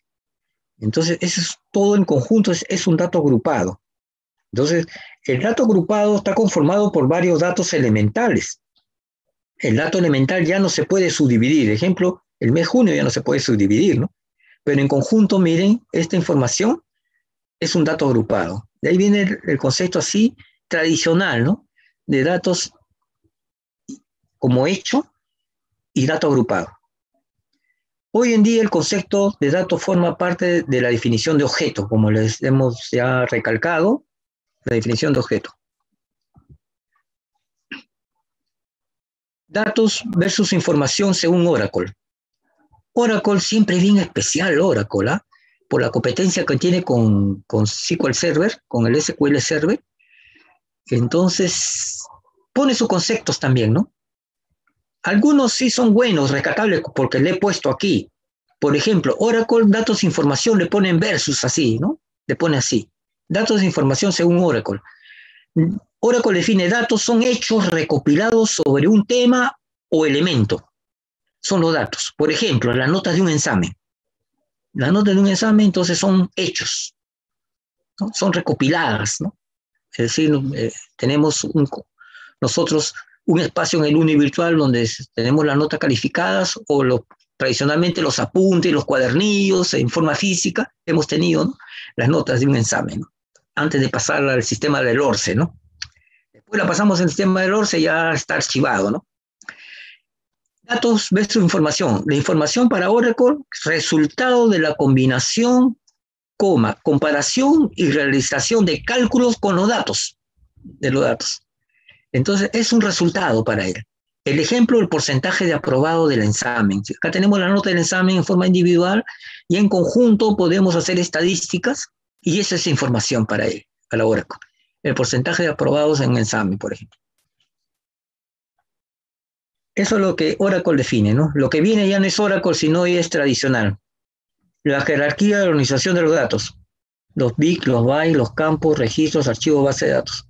Entonces, eso es todo en conjunto, es un dato agrupado. Entonces, el dato agrupado está conformado por varios datos elementales. El dato elemental ya no se puede subdividir. Ejemplo, el mes junio ya no se puede subdividir, ¿no? Pero en conjunto, miren, esta información es un dato agrupado. De ahí viene el concepto así tradicional, ¿no? De datos como hecho y dato agrupado. Hoy en día el concepto de dato forma parte de la definición de objeto, como les hemos ya recalcado, la definición de objeto. Datos versus información según Oracle. Oracle siempre es bien especial, Oracle, ¿eh? Por la competencia que tiene con SQL Server, con el SQL Server. Entonces, pone sus conceptos también, ¿no? Algunos sí son buenos, rescatables, porque le he puesto aquí. Por ejemplo, Oracle, datos de información, le ponen versus así, ¿no? Le pone así. Datos de información según Oracle. Oracle define datos, son hechos recopilados sobre un tema o elemento. Son los datos. Por ejemplo, las notas de un examen. Las notas de un examen, entonces, son hechos, ¿no? Son recopiladas, ¿no? Es decir, tenemos nosotros un espacio en el Uni virtual donde tenemos las notas calificadas o tradicionalmente los apuntes, los cuadernillos en forma física. Hemos tenido, ¿no? Las notas de un examen, ¿no? Antes de pasarla al sistema del ORCE, ¿no? Después la pasamos al sistema del ORCE y ya está archivado, ¿no? Datos versus información. La información para Oracle, resultado de la combinación, comparación y realización de cálculos con los datos, de los datos. Entonces, es un resultado para él. El ejemplo, el porcentaje de aprobado del examen. Acá tenemos la nota del examen en forma individual y en conjunto podemos hacer estadísticas y esa es información para él, para Oracle. El porcentaje de aprobados en un examen, por ejemplo. Eso es lo que Oracle define, ¿no? Lo que viene ya no es Oracle, sino es tradicional. La jerarquía de la organización de los datos. Los bits, los bytes, los campos, registros, archivos, base de datos.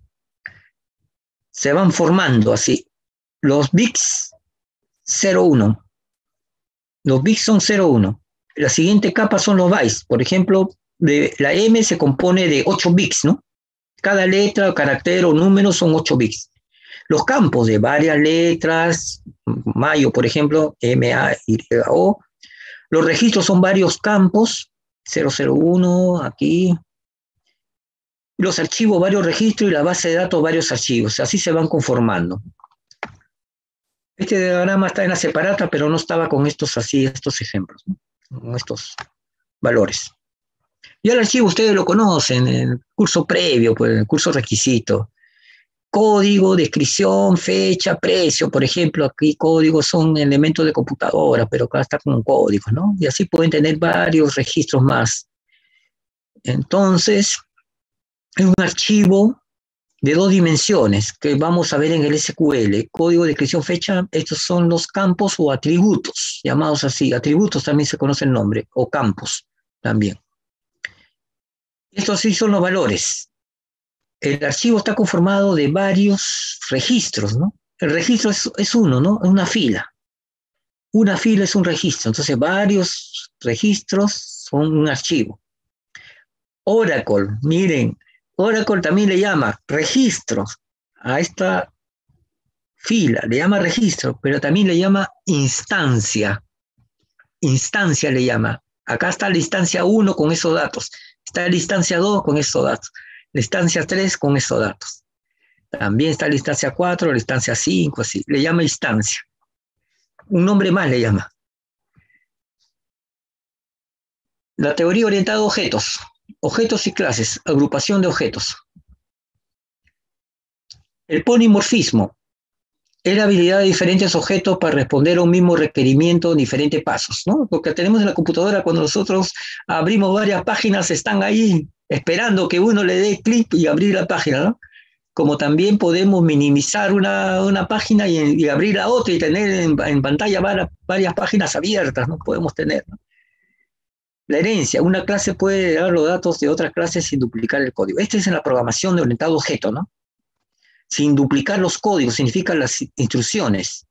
Se van formando así. Los bits 0,1. Los bits son 0,1. La siguiente capa son los bytes. Por ejemplo, la M se compone de 8 bits, ¿no? Cada letra, carácter o número son 8 bits. Los campos de varias letras, Mayo, por ejemplo, M-A-Y-O. Los registros son varios campos, 001, aquí. Los archivos, varios registros y la base de datos, varios archivos. Así se van conformando. Este diagrama está en la separata, pero no estaba con estos ejemplos, ¿no? Con estos valores. Y el archivo ustedes lo conocen, en el curso previo, pues, en el curso requisito. Código, descripción, fecha, precio, por ejemplo, aquí códigos son elementos de computadora, pero acá está con códigos, ¿no? Y así pueden tener varios registros más. Entonces, es un archivo de 2 dimensiones que vamos a ver en el SQL. Código, descripción, fecha, estos son los campos o atributos, llamados así. Atributos también se conoce el nombre, o campos también. Estos sí son los valores. El archivo está conformado de varios registros, ¿no? El registro es uno, ¿no? Es una fila. Una fila es un registro. Entonces, varios registros son un archivo. Oracle, miren, Oracle también le llama registros a esta fila, le llama registro, pero también le llama instancia. Instancia le llama. Acá está la instancia 1 con esos datos. Está la instancia 2 con esos datos. La instancia 3 con esos datos. También está la instancia 4, la instancia 5, así. Le llama instancia. Un nombre más le llama. La teoría orientada a objetos. Objetos y clases. Agrupación de objetos. El polimorfismo es la habilidad de diferentes objetos para responder a un mismo requerimiento en diferentes pasos, ¿no? Lo que tenemos en la computadora cuando nosotros abrimos varias páginas están ahí esperando que uno le dé clic y abrir la página, ¿no? como también podemos minimizar una página y abrir la otra y tener en pantalla varias páginas abiertas, ¿no? Podemos tener, ¿no? La herencia, una clase puede dar los datos de otras clases sin duplicar el código. Este es en la programación de orientado a objeto, ¿no? Sin duplicar los códigos, significa las instrucciones.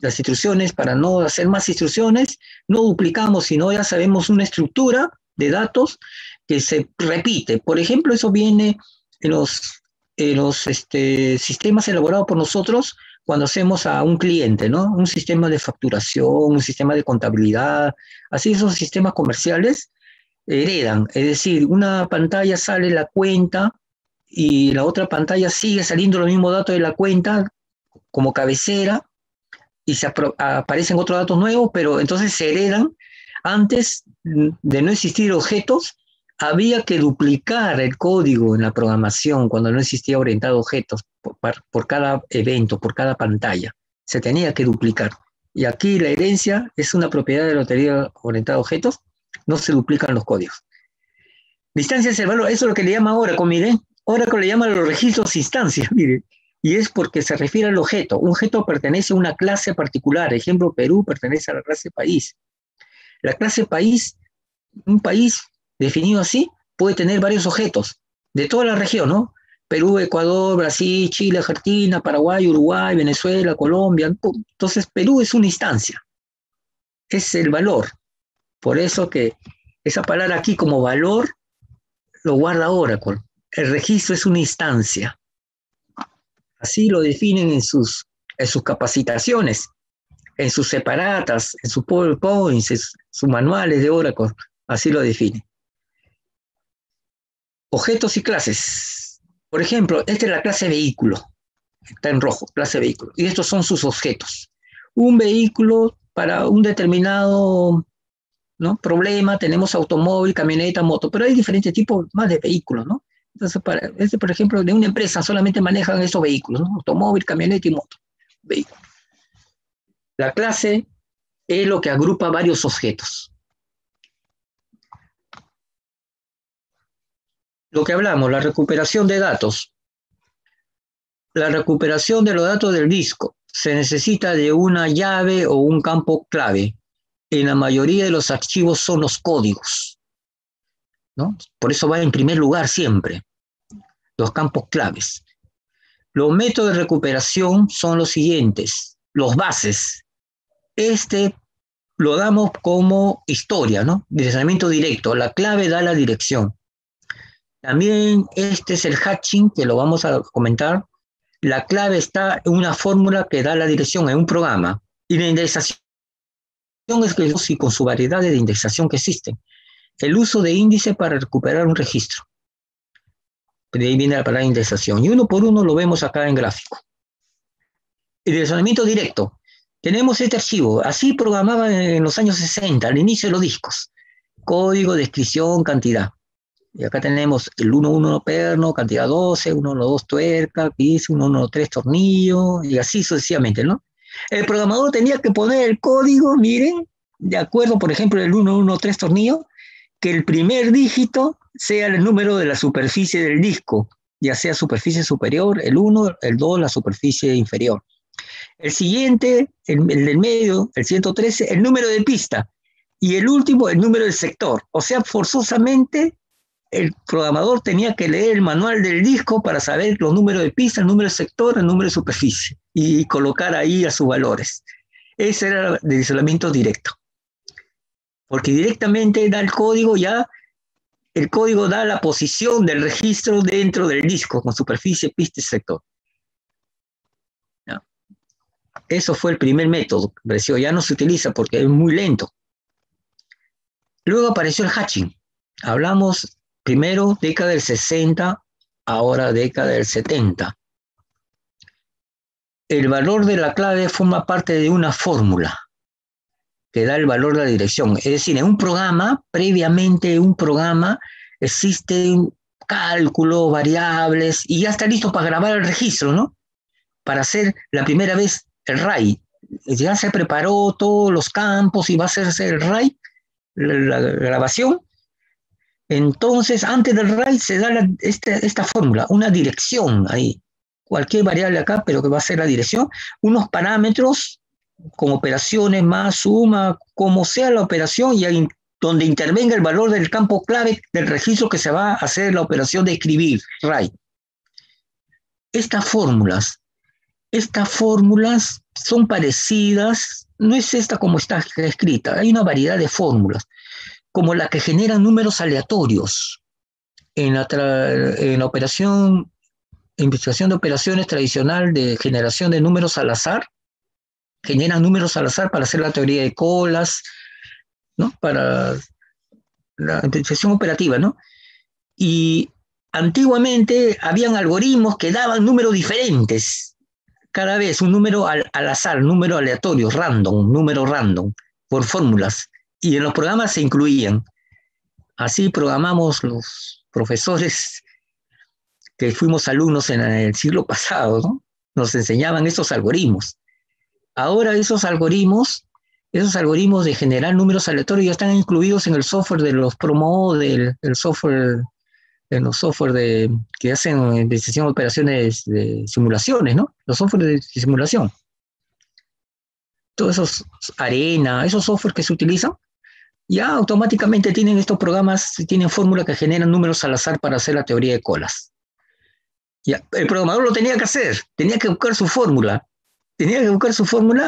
Las instrucciones, para no hacer más instrucciones, no duplicamos, sino ya sabemos una estructura de datos que se repite. Por ejemplo, eso viene en los sistemas elaborados por nosotros cuando hacemos a un cliente, ¿no? Un sistema de facturación, un sistema de contabilidad, así esos sistemas comerciales heredan, es decir, una pantalla sale la cuenta y la otra pantalla sigue saliendo los mismos datos de la cuenta como cabecera y aparecen otros datos nuevos, pero entonces se heredan. Antes de no existir objetos, había que duplicar el código en la programación cuando no existía orientado a objetos por cada evento, por cada pantalla. Se tenía que duplicar. Y aquí la herencia es una propiedad de la teoría orientada a objetos, no se duplican los códigos. Distancia es el valor, eso es lo que le llama Oracle, miren. Oracle le llama a los registros instancias, miren. Y es porque se refiere al objeto. Un objeto pertenece a una clase particular. Ejemplo, Perú pertenece a la clase país. La clase país, un país definido así, puede tener varios objetos de toda la región, ¿no? Perú, Ecuador, Brasil, Chile, Argentina, Paraguay, Uruguay, Venezuela, Colombia. Entonces, Perú es una instancia. Es el valor. Por eso que esa palabra aquí como valor lo guarda Oracle. El registro es una instancia. Así lo definen en sus capacitaciones, en sus separatas, en sus PowerPoints, en sus manuales de Oracle. Así lo definen. Objetos y clases. Por ejemplo, esta es la clase vehículo. Está en rojo, clase vehículo. Y estos son sus objetos. Un vehículo para un determinado, ¿no?, problema. Tenemos automóvil, camioneta, moto. Pero hay diferentes tipos más de vehículos, ¿no? Entonces, por ejemplo, de una empresa solamente manejan esos vehículos, ¿no? Automóvil, camioneta y moto. Vehículo. La clase es lo que agrupa varios objetos. Lo que hablamos, la recuperación de datos. La recuperación de los datos del disco. Se necesita de una llave o un campo clave. En la mayoría de los archivos son los códigos, ¿no? Por eso va en primer lugar siempre. Los campos claves. Los métodos de recuperación son los siguientes. Los bases. Lo damos como historia, ¿no? Direccionamiento directo. La clave da la dirección. También este es el hatching, que lo vamos a comentar. La clave está en una fórmula que da la dirección en un programa. Y la indexación es que y con su variedad de indexación que existen. El uso de índice para recuperar un registro. De ahí viene la palabra indexación. Y uno por uno lo vemos acá en gráfico. El direccionamiento directo. Tenemos este archivo. Así programaban en los años 60, al inicio de los discos. Código, descripción, cantidad. Y acá tenemos el 111 perno, cantidad 12, 112 tuerca, 113 tornillo, y así sucesivamente, ¿no? El programador tenía que poner el código, miren, de acuerdo, por ejemplo, el 113 tornillo, que el primer dígito sea el número de la superficie del disco, ya sea superficie superior, el 1, el 2, la superficie inferior. El siguiente, el del medio, el 113, el número de pista, y el último, el número del sector. O sea, forzosamente, el programador tenía que leer el manual del disco para saber los números de pista, el número de sector, el número de superficie, y colocar ahí a sus valores. Ese era el aislamiento directo. Porque directamente da el código ya, el código da la posición del registro dentro del disco, con superficie, pista y sector. ¿Ya? Eso fue el primer método, pero ya no se utiliza porque es muy lento. Luego apareció el hatching. Hablamos primero década del 60, ahora década del 70. El valor de la clave forma parte de una fórmula que da el valor de la dirección. Es decir, en un programa, previamente un programa, existen cálculos, variables, y ya está listo para grabar el registro, ¿no? Para hacer la primera vez el RAID. Ya se preparó todos los campos y va a hacerse el RAID, la grabación. Entonces, antes del RAID se da esta fórmula, una dirección ahí, cualquier variable acá, pero que va a ser la dirección, unos parámetros con operaciones más, suma, como sea la operación, y ahí, donde intervenga el valor del campo clave del registro que se va a hacer la operación de escribir, RAID. Estas fórmulas son parecidas, no es esta como está escrita, hay una variedad de fórmulas, como la que generan números aleatorios. En la operación, investigación de operaciones tradicional de generación de números al azar, generan números al azar para hacer la teoría de colas, ¿no? Para la investigación operativa, ¿no? Y antiguamente habían algoritmos que daban números diferentes, cada vez un número al azar, número aleatorio, random, número random, por fórmulas. Y en los programas se incluían. Así programamos los profesores que fuimos alumnos en el siglo pasado, ¿no? Nos enseñaban estos algoritmos. Ahora esos algoritmos de generar números aleatorios ya están incluidos en el software de los PROMO, del software, en los software que hacen investigación de operaciones de simulaciones, ¿no? Los software de simulación. Todos esos Arena, esos software que se utilizan, ya automáticamente tienen estos programas, tienen fórmulas que generan números al azar para hacer la teoría de colas. Ya, el programador lo tenía que hacer, tenía que buscar su fórmula,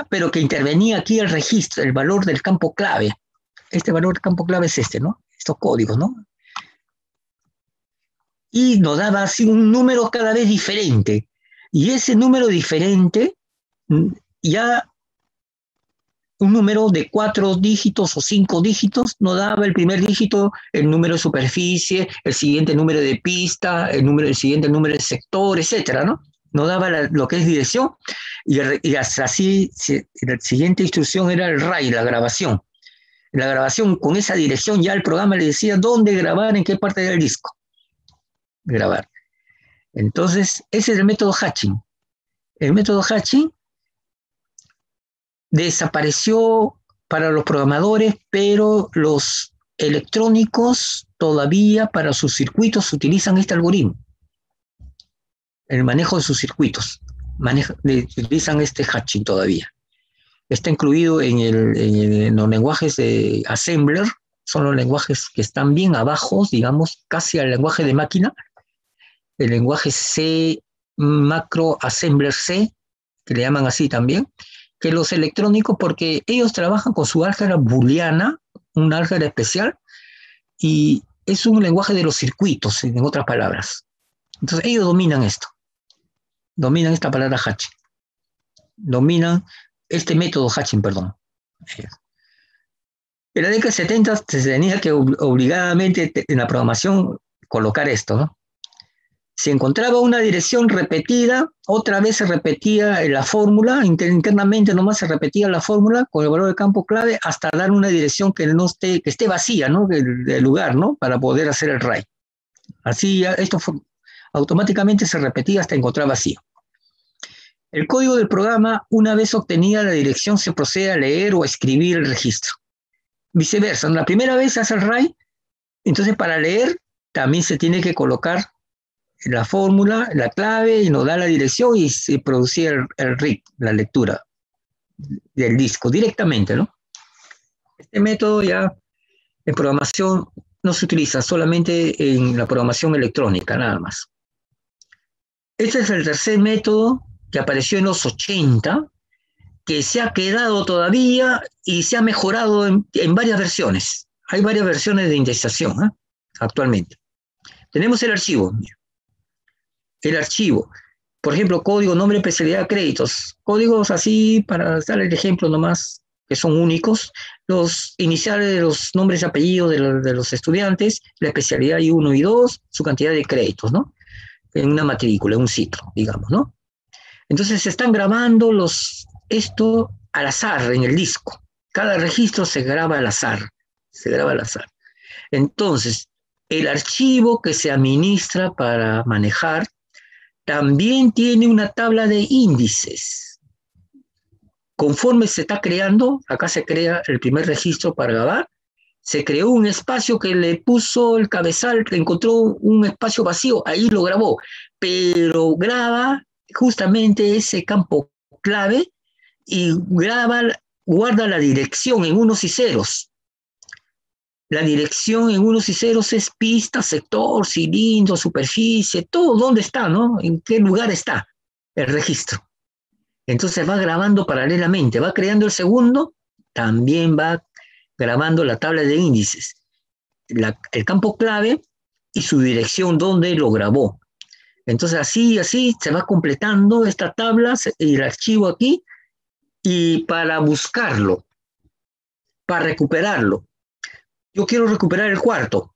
pero que intervenía aquí el registro, el valor del campo clave. Este valor del campo clave es este, ¿no? Estos códigos, ¿no? Y nos daba así un número cada vez diferente. Y ese número diferente, ya un número de 4 dígitos o 5 dígitos, nos daba el primer dígito, el número de superficie, el siguiente número de pista, el siguiente número de sector, etcétera, ¿no? Nos daba lo que es dirección, y así la siguiente instrucción era el RAID, la grabación. La grabación con esa dirección ya el programa le decía dónde grabar, en qué parte del disco grabar. Entonces, ese es el método Hatching. El método Hatching desapareció para los programadores, pero los electrónicos todavía para sus circuitos utilizan este algoritmo. El manejo de sus circuitos. Utilizan este Hatching todavía. Está incluido en los lenguajes de assembler, son los lenguajes que están bien abajo, digamos, casi al lenguaje de máquina. El lenguaje C, macro assembler C, que le llaman así también, que los electrónicos, porque ellos trabajan con su álgebra booleana, un álgebra especial, y es un lenguaje de los circuitos, en otras palabras. Entonces ellos dominan esto, dominan esta palabra hatching, dominan este método hatching, perdón. En la década de 70 se tenía que obligadamente en la programación colocar esto, ¿no? Si encontraba una dirección repetida, otra vez se repetía la fórmula, internamente nomás se repetía la fórmula con el valor de campo clave hasta dar una dirección que esté vacía, ¿no? Del lugar, ¿no? Para poder hacer el RAID. Así esto automáticamente se repetía hasta encontrar vacío. El código del programa, una vez obtenida la dirección, se procede a leer o a escribir el registro. Viceversa, la primera vez se hace el RAID, entonces para leer también se tiene que colocar la fórmula, la clave, y nos da la dirección y se producía el read, la lectura del disco directamente, ¿no? Este método ya en programación no se utiliza, solamente en la programación electrónica, nada más. Este es el tercer método que apareció en los 80, que se ha quedado todavía y se ha mejorado en varias versiones. Hay varias versiones de indexación, ¿eh? Actualmente. Tenemos el archivo. El archivo, por ejemplo, código, nombre, especialidad, créditos, códigos así, para dar el ejemplo nomás, que son únicos, los iniciales de los nombres y apellidos de los estudiantes, la especialidad I1 y 2, su cantidad de créditos, ¿no? En una matrícula, en un ciclo, digamos, ¿no? Entonces se están grabando esto al azar en el disco. Cada registro se graba al azar, Entonces, el archivo que se administra para manejar también tiene una tabla de índices. Conforme se está creando, acá se crea el primer registro para grabar, se creó un espacio que le puso el cabezal, le encontró un espacio vacío, ahí lo grabó, pero graba justamente ese campo clave y guarda la dirección en unos y ceros. La dirección en unos y ceros es pista, sector, cilindro, superficie, todo dónde está, ¿no? En qué lugar está el registro. Entonces va grabando paralelamente, va creando el segundo, también va grabando la tabla de índices, el campo clave y su dirección donde lo grabó. Entonces así se va completando esta tabla y el archivo aquí, y para buscarlo, para recuperarlo. Yo quiero recuperar el cuarto.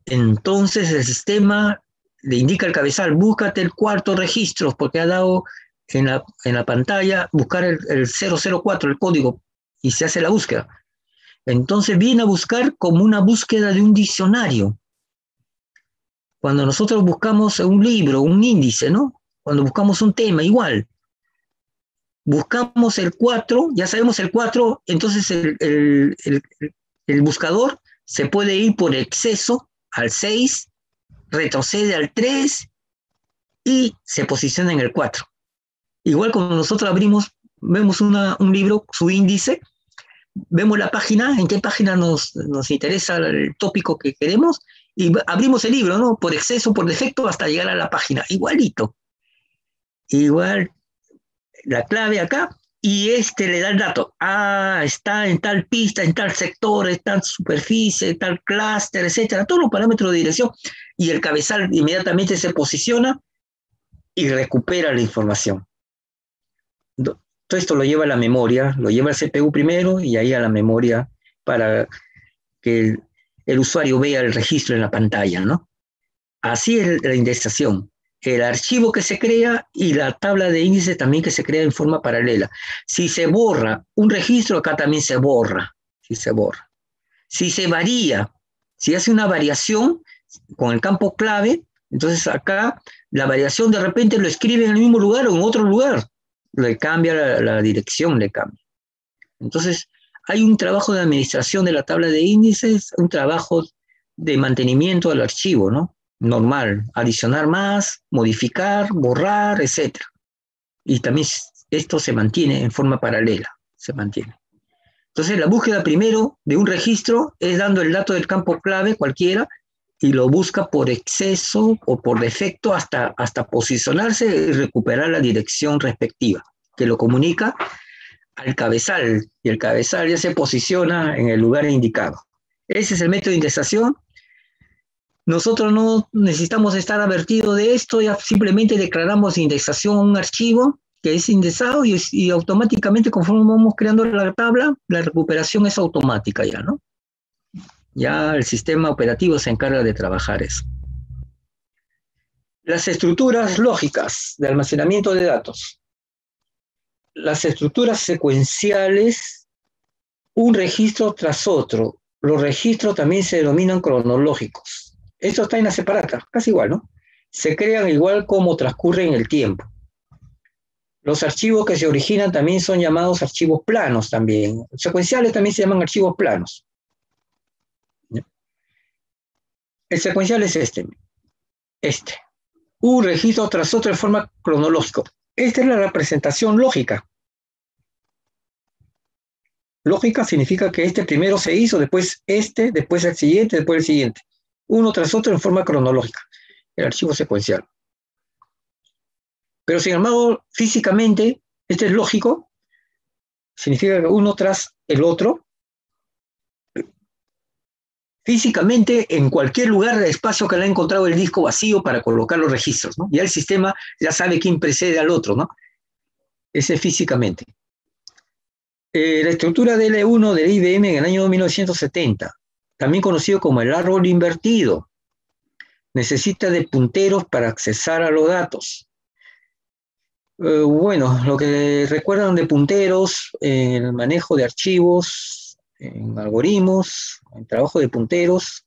Entonces el sistema le indica al cabezal, búscate el cuarto registro, porque ha dado en la pantalla buscar el 004, el código, y se hace la búsqueda. Entonces viene a buscar como una búsqueda de un diccionario. Cuando nosotros buscamos un libro, un índice, ¿no? Cuando buscamos un tema, igual. Buscamos el 4, ya sabemos el 4, entonces el buscador se puede ir por exceso al 6, retrocede al 3 y se posiciona en el 4. Igual cuando nosotros vemos un libro, su índice, vemos la página, en qué página nos interesa el tópico que queremos, y abrimos el libro, ¿no? Por exceso, por defecto, hasta llegar a la página. Igualito. Igual la clave acá, y le da el dato. Ah, está en tal pista, en tal sector, en tal superficie, en tal clúster, etcétera. Todos los parámetros de dirección, y el cabezal inmediatamente se posiciona y recupera la información. Todo esto lo lleva a la memoria, lo lleva al CPU primero y ahí a la memoria para que el usuario vea el registro en la pantalla, ¿no? Así es la indexación. El archivo que se crea y la tabla de índice también que se crea en forma paralela. Si se borra un registro, acá también se borra. Si se borra. Si se varía, si hace una variación con el campo clave, entonces acá la variación de repente lo escribe en el mismo lugar o en otro lugar. Le cambia la dirección, le cambia. Entonces, hay un trabajo de administración de la tabla de índices, un trabajo de mantenimiento del archivo, ¿no? Normal, adicionar más, modificar, borrar, etc. Y también esto se mantiene en forma paralela, se mantiene. Entonces, la búsqueda primero de un registro es dando el dato del campo clave, cualquiera, y lo busca por exceso o por defecto hasta posicionarse y recuperar la dirección respectiva, que lo comunica al cabezal, y el cabezal ya se posiciona en el lugar indicado. Ese es el método de indexación. Nosotros no necesitamos estar advertidos de esto, ya simplemente declaramos indexación a un archivo que es indexado y automáticamente, conforme vamos creando la tabla, la recuperación es automática ya, ¿no? Ya el sistema operativo se encarga de trabajar eso. Las estructuras lógicas de almacenamiento de datos. Las estructuras secuenciales, un registro tras otro. Los registros también se denominan cronológicos. Esto está en la separata, casi igual, ¿no? Se crean igual como transcurre en el tiempo. Los archivos que se originan también son llamados archivos planos también. Secuenciales también se llaman archivos planos. El secuencial es este. Un registro tras otro de forma cronológica. Esta es la representación lógica. Lógica significa que primero se hizo, después después el siguiente, después el siguiente. Uno tras otro en forma cronológica. El archivo secuencial. Pero sin embargo, físicamente, este es lógico. Significa que uno tras el otro. Físicamente, en cualquier lugar del espacio que le ha encontrado el disco vacío para colocar los registros, ¿no? Ya el sistema ya sabe quién precede al otro, ¿no? Ese es físicamente. La estructura de L1 de IBM en el año 1970, también conocido como el árbol invertido, necesita de punteros para accesar a los datos. Bueno, lo que recuerdan de punteros, en el manejo de archivos, en algoritmos, en trabajo de punteros.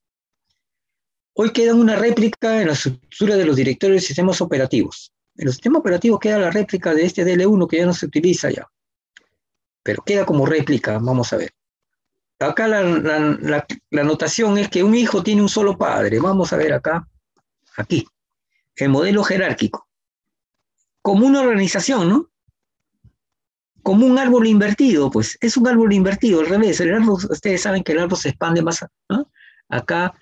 Hoy queda una réplica en la estructura de los directorios de sistemas operativos. En los sistemas operativos queda la réplica de este DL1 que ya no se utiliza ya. Pero queda como réplica, vamos a ver. acá la notación es que un hijo tiene un solo padre. Vamos a ver acá, aquí, el modelo jerárquico. Como una organización, ¿no? Como un árbol invertido, pues, es un árbol invertido, al revés. El árbol, ustedes saben que el árbol se expande más, ¿no? Acá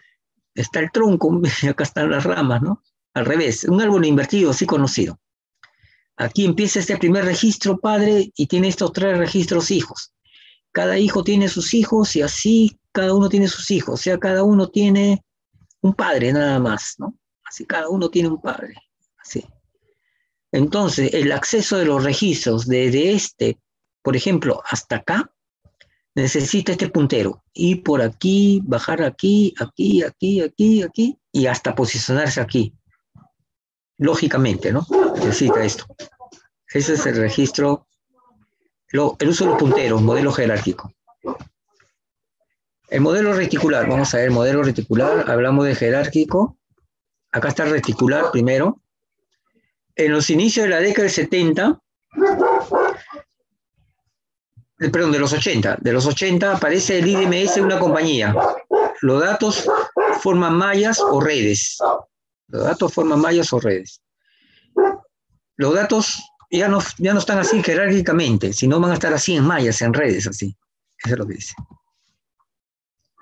está el tronco y acá están las ramas, ¿no? Al revés, un árbol invertido, así conocido. Aquí empieza este primer registro padre y tiene estos 3 registros hijos. Cada hijo tiene sus hijos y así cada uno tiene sus hijos. O sea, cada uno tiene un padre nada más, ¿no? Así cada uno tiene un padre. Así. Entonces, el acceso de los registros desde este, por ejemplo, hasta acá, necesita este puntero. Ir por aquí, bajar aquí, aquí, aquí, aquí, aquí, y hasta posicionarse aquí. Lógicamente, ¿no? Necesita esto. Ese es el registro, el uso de los punteros, modelo jerárquico. El modelo reticular, vamos a ver, modelo reticular, hablamos de jerárquico. Acá está el reticular primero. En los inicios de la década del 70, perdón, de los 80 aparece el IDMS de una compañía. Los datos forman mallas o redes. Los datos forman mallas o redes. Los datos ya no están así jerárquicamente, sino van a estar así en mallas, en redes, así. Eso es lo que dice.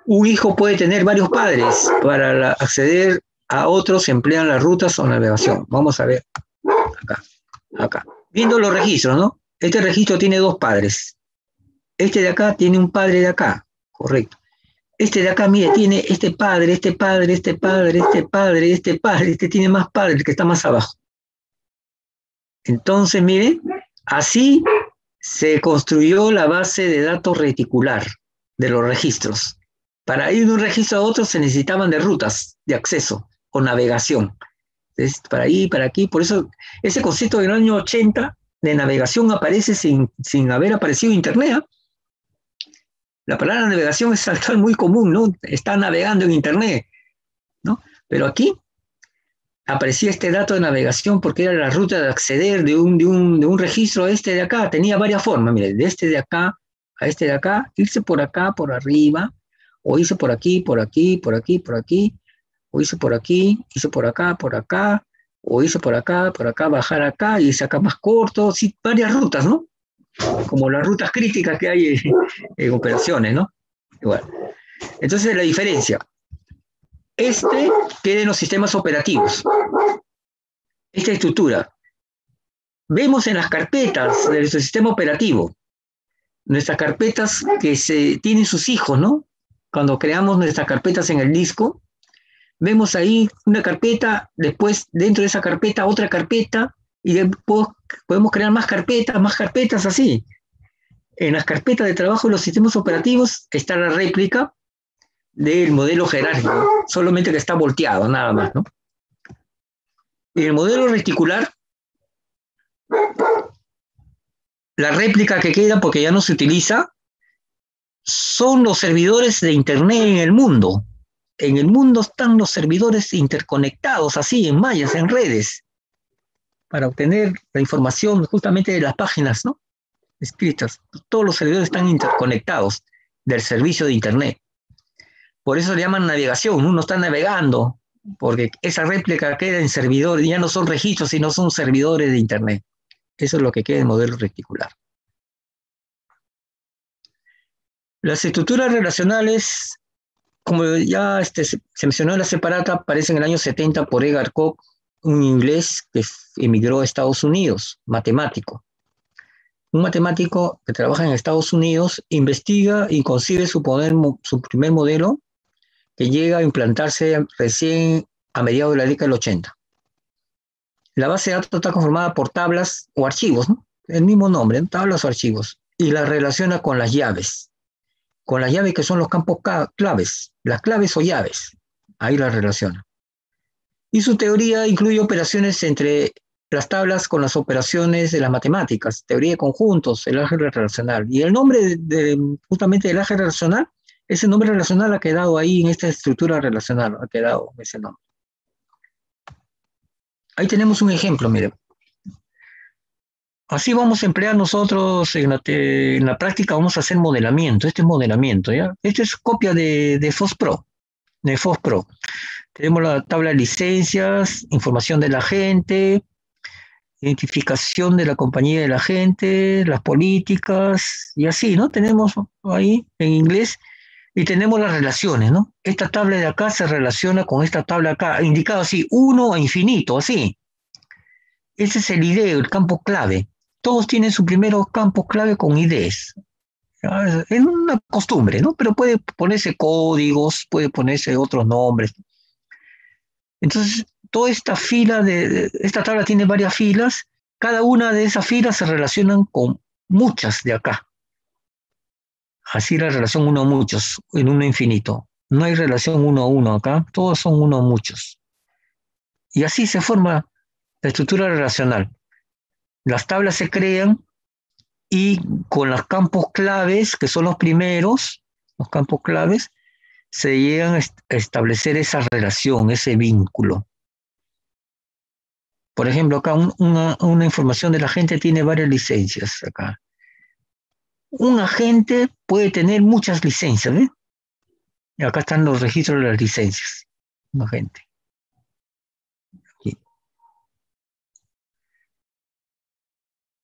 Un hijo puede tener varios padres. Para acceder a otros se emplean las rutas o navegación. Vamos a ver acá, acá. Viendo los registros, ¿no? Este registro tiene 2 padres. Este de acá tiene un padre de acá, correcto. Este de acá, mire, tiene este padre, este padre, este padre, este padre, este padre, este tiene más padre, el que está más abajo. Entonces, miren, así se construyó la base de datos reticular de los registros. Para ir de un registro a otro se necesitaban de rutas de acceso o navegación. Entonces, para ahí, para aquí, por eso ese concepto del año 80 de navegación aparece sin haber aparecido Internet. La palabra navegación es actual muy común, ¿no? Está navegando en Internet, ¿no? Pero aquí aparecía este dato de navegación porque era la ruta de acceder de un registro a este de acá. Tenía varias formas, mire, de este de acá a este de acá, irse por acá, por arriba, o irse por aquí, por aquí, por aquí, por aquí, o irse por aquí, irse por acá, o irse por acá, bajar acá, y irse acá más corto, sí, varias rutas, ¿no? Como las rutas críticas que hay en operaciones, ¿no? Igual. Entonces, la diferencia. Este queda en los sistemas operativos. Esta estructura. Vemos en las carpetas de nuestro sistema operativo, nuestras carpetas que tienen sus hijos, ¿no? Cuando creamos nuestras carpetas en el disco, vemos ahí una carpeta, después dentro de esa carpeta otra carpeta, y después podemos crear más carpetas así. En las carpetas de trabajo de los sistemas operativos está la réplica del modelo jerárquico, solamente que está volteado, nada más, ¿no? En el modelo reticular, la réplica que queda, porque ya no se utiliza, son los servidores de Internet en el mundo. En el mundo están los servidores interconectados, así, en mallas, en redes, para obtener la información justamente de las páginas, ¿no? Escritas. Todos los servidores están interconectados del servicio de Internet. Por eso le llaman navegación. Uno está navegando, porque esa réplica queda en servidores, ya no son registros, sino son servidores de Internet. Eso es lo que queda en el modelo reticular. Las estructuras relacionales, como ya se mencionó en la separata, aparecen en el año 70 por Edgar Cook, un inglés que emigró a Estados Unidos, matemático. Un matemático que trabaja en Estados Unidos investiga y concibe su primer modelo que llega a implantarse recién a mediados de la década del 80. La base de datos está conformada por tablas o archivos, ¿no? El mismo nombre, ¿no? Tablas o archivos, y la relaciona con las llaves que son los campos claves, las claves o llaves, ahí las relaciona. Y su teoría incluye operaciones entre las tablas con las operaciones de las matemáticas, teoría de conjuntos, el álgebra relacional. Y el nombre justamente del álgebra relacional, ese nombre relacional ha quedado ahí en esta estructura relacional, ha quedado ese nombre. Ahí tenemos un ejemplo, miren. Así vamos a emplear nosotros en la práctica, vamos a hacer modelamiento. Este es modelamiento, ¿ya? Este es copia de FOSPRO, de FOSPRO. Tenemos la tabla de licencias, información de la gente, identificación de la compañía de la gente, las políticas y así, ¿no? Tenemos ahí en inglés y tenemos las relaciones, ¿no? Esta tabla de acá se relaciona con esta tabla acá, indicado así, 1 a infinito, así. Ese es el ID, el campo clave. Todos tienen su primer campo clave con IDs. Es una costumbre, ¿no? Pero puede ponerse códigos, puede ponerse otros nombres. Entonces, toda esta fila esta tabla tiene varias filas, cada una de esas filas se relacionan con muchas de acá. Así la relación uno a muchos, en uno infinito. No hay relación uno a uno acá, todos son uno a muchos. Y así se forma la estructura relacional. Las tablas se crean y con los campos claves, que son los primeros, los campos claves, se llegan a establecer esa relación, ese vínculo. Por ejemplo, acá una información de la gente tiene varias licencias acá. Un agente puede tener muchas licencias, ¿eh? Y acá están los registros de las licencias. Un agente. Aquí.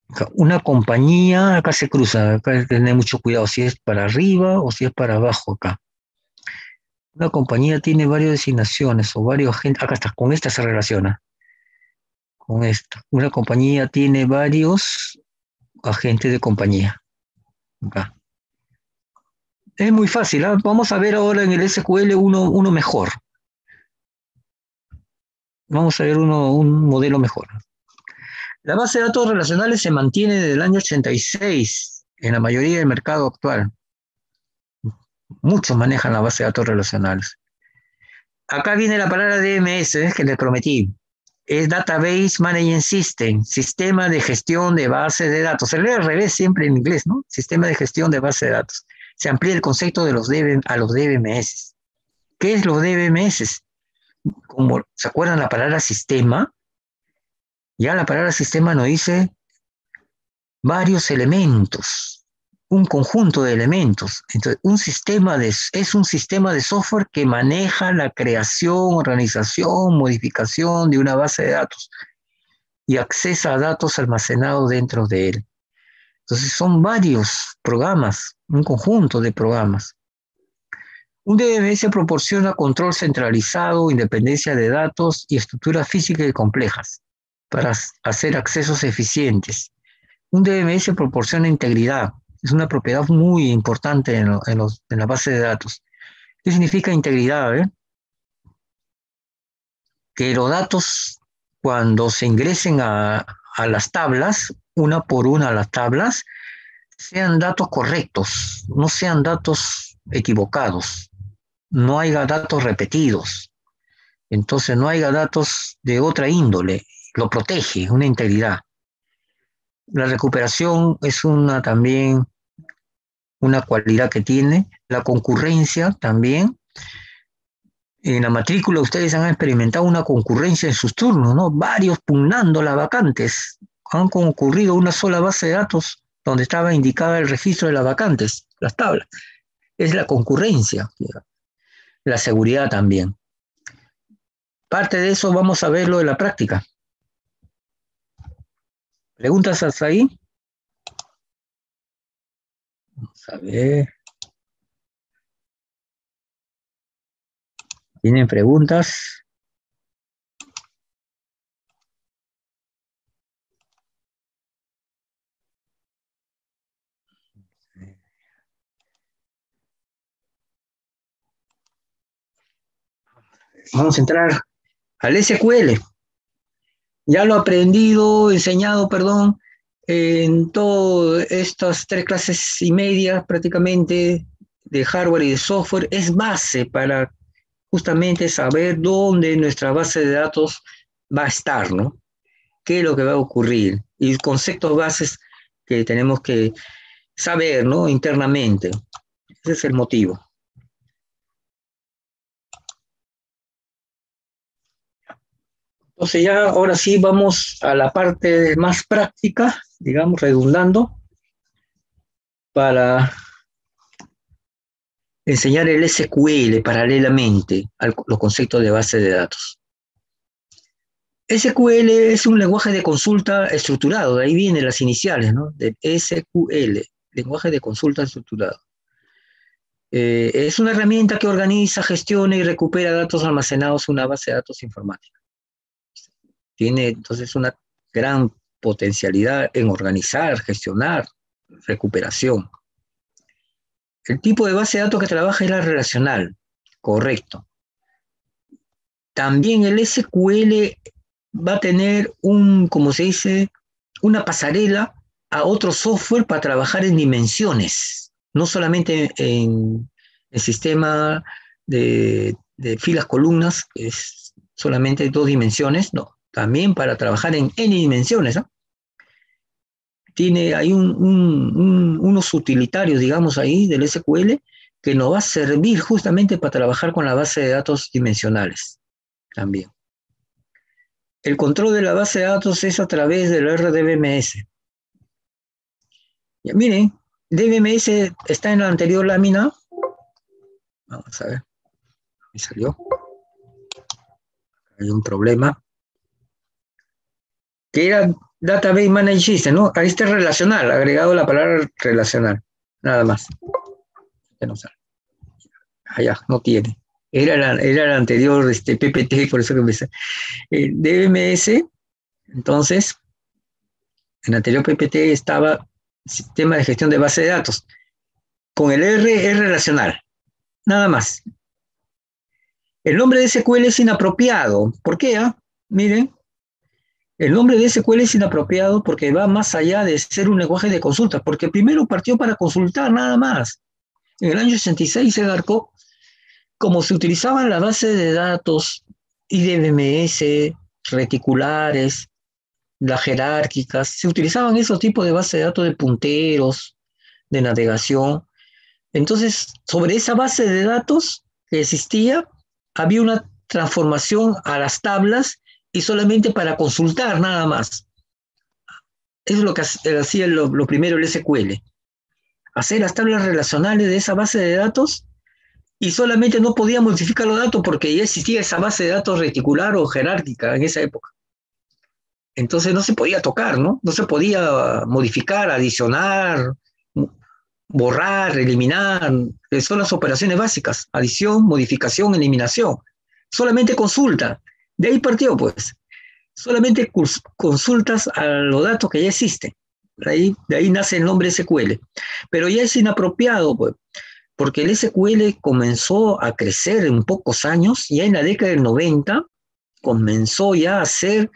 Acá, una compañía, acá se cruza, acá hay que tener mucho cuidado si es para arriba o si es para abajo acá. Una compañía tiene varias designaciones o varios agentes, acá está, con esta se relaciona. Con esta. Una compañía tiene varios agentes de compañía. Acá. Es muy fácil, ¿eh? Vamos a ver ahora en el SQL uno mejor. Vamos a ver un modelo mejor. La base de datos relacionales se mantiene desde el año 86 en la mayoría del mercado actual. Muchos manejan la base de datos relacionales. Acá viene la palabra DMS, que les prometí. Es Database Management System, sistema de gestión de bases de datos. Se lee al revés siempre en inglés, ¿no? Sistema de gestión de bases de datos. Se amplía el concepto de los a los DBMS. ¿Qué es los DBMS? Como, ¿se acuerdan la palabra sistema? Ya la palabra sistema nos dice varios elementos, un conjunto de elementos. Entonces, es un sistema de software que maneja la creación, organización, modificación de una base de datos y accesa a datos almacenados dentro de él. Entonces, son varios programas, un conjunto de programas. Un DBMS proporciona control centralizado, independencia de datos y estructuras físicas y complejas para hacer accesos eficientes. Un DBMS proporciona integridad. Es una propiedad muy importante en la base de datos. ¿Qué significa integridad? Que los datos, cuando se ingresen a las tablas, una por una a las tablas, sean datos correctos, no sean datos equivocados, no haya datos repetidos. Entonces no haya datos de otra índole. Lo protege, una integridad. La recuperación es también una cualidad que tiene. La concurrencia también. En la matrícula ustedes han experimentado una concurrencia en sus turnos, ¿no? Varios pugnando las vacantes. Han concurrido una sola base de datos donde estaba indicada el registro de las vacantes, las tablas. Es la concurrencia. La seguridad también. Parte de eso vamos a verlo en la práctica. ¿Preguntas hasta ahí? Vamos a ver. ¿Tienen preguntas? Vamos a entrar al SQL. Ya lo he aprendido, enseñado, perdón, en todas estas 3 clases y media prácticamente de hardware y de software. Es base para justamente saber dónde nuestra base de datos va a estar, ¿no? ¿Qué es lo que va a ocurrir? Y conceptos bases que tenemos que saber, ¿no? Internamente. Ese es el motivo. Entonces ya ahora sí vamos a la parte más práctica, digamos, redundando, para enseñar el SQL paralelamente a los conceptos de base de datos. SQL es un lenguaje de consulta estructurado, de ahí vienen las iniciales, ¿no? De SQL, lenguaje de consulta estructurado. Es una herramienta que organiza, gestiona y recupera datos almacenados en una base de datos informática. Tiene entonces una gran potencialidad en organizar, gestionar, recuperación. El tipo de base de datos que trabaja es la relacional, correcto. También el SQL va a tener como se dice, una pasarela a otro software para trabajar en dimensiones, no solamente en el sistema de filas, columnas, que es solamente 2 dimensiones, no, también para trabajar en N dimensiones, ¿no? Tiene ahí unos utilitarios, digamos, ahí del SQL, que nos va a servir justamente para trabajar con la base de datos dimensionales también. El control de la base de datos es a través del RDBMS. Ya, miren, DBMS está en la anterior lámina. Vamos a ver. Me salió. Hay un problema. Que era Database Management System, ¿no? Ahí está relacional, agregado la palabra relacional. Nada más. Ya no sale. Allá, no tiene. Era el anterior PPT, por eso que me sale. DBMS, entonces, en el anterior PPT estaba sistema de gestión de base de datos. Con el R es relacional. Nada más. El nombre de SQL es inapropiado. ¿Por qué? Miren, el nombre de SQL es inapropiado porque va más allá de ser un lenguaje de consulta, porque primero partió para consultar nada más. En el año 66 se marcó como se utilizaban la base de datos IDBMS, reticulares, las jerárquicas, se utilizaban esos tipos de base de datos de punteros, de navegación. Entonces, sobre esa base de datos que existía, había una transformación a las tablas y solamente para consultar nada más. Eso es lo que hacía lo primero el SQL. Hacer las tablas relacionales de esa base de datos y solamente no podía modificar los datos porque ya existía esa base de datos reticular o jerárquica en esa época. Entonces no se podía tocar, ¿no? No se podía modificar, adicionar, borrar, eliminar. Son las operaciones básicas: adición, modificación, eliminación. Solamente consulta. De ahí partió, pues. Solamente consultas a los datos que ya existen. De ahí nace el nombre SQL. Pero ya es inapropiado, pues, porque el SQL comenzó a crecer en pocos años, ya en la década del 90 comenzó ya a ser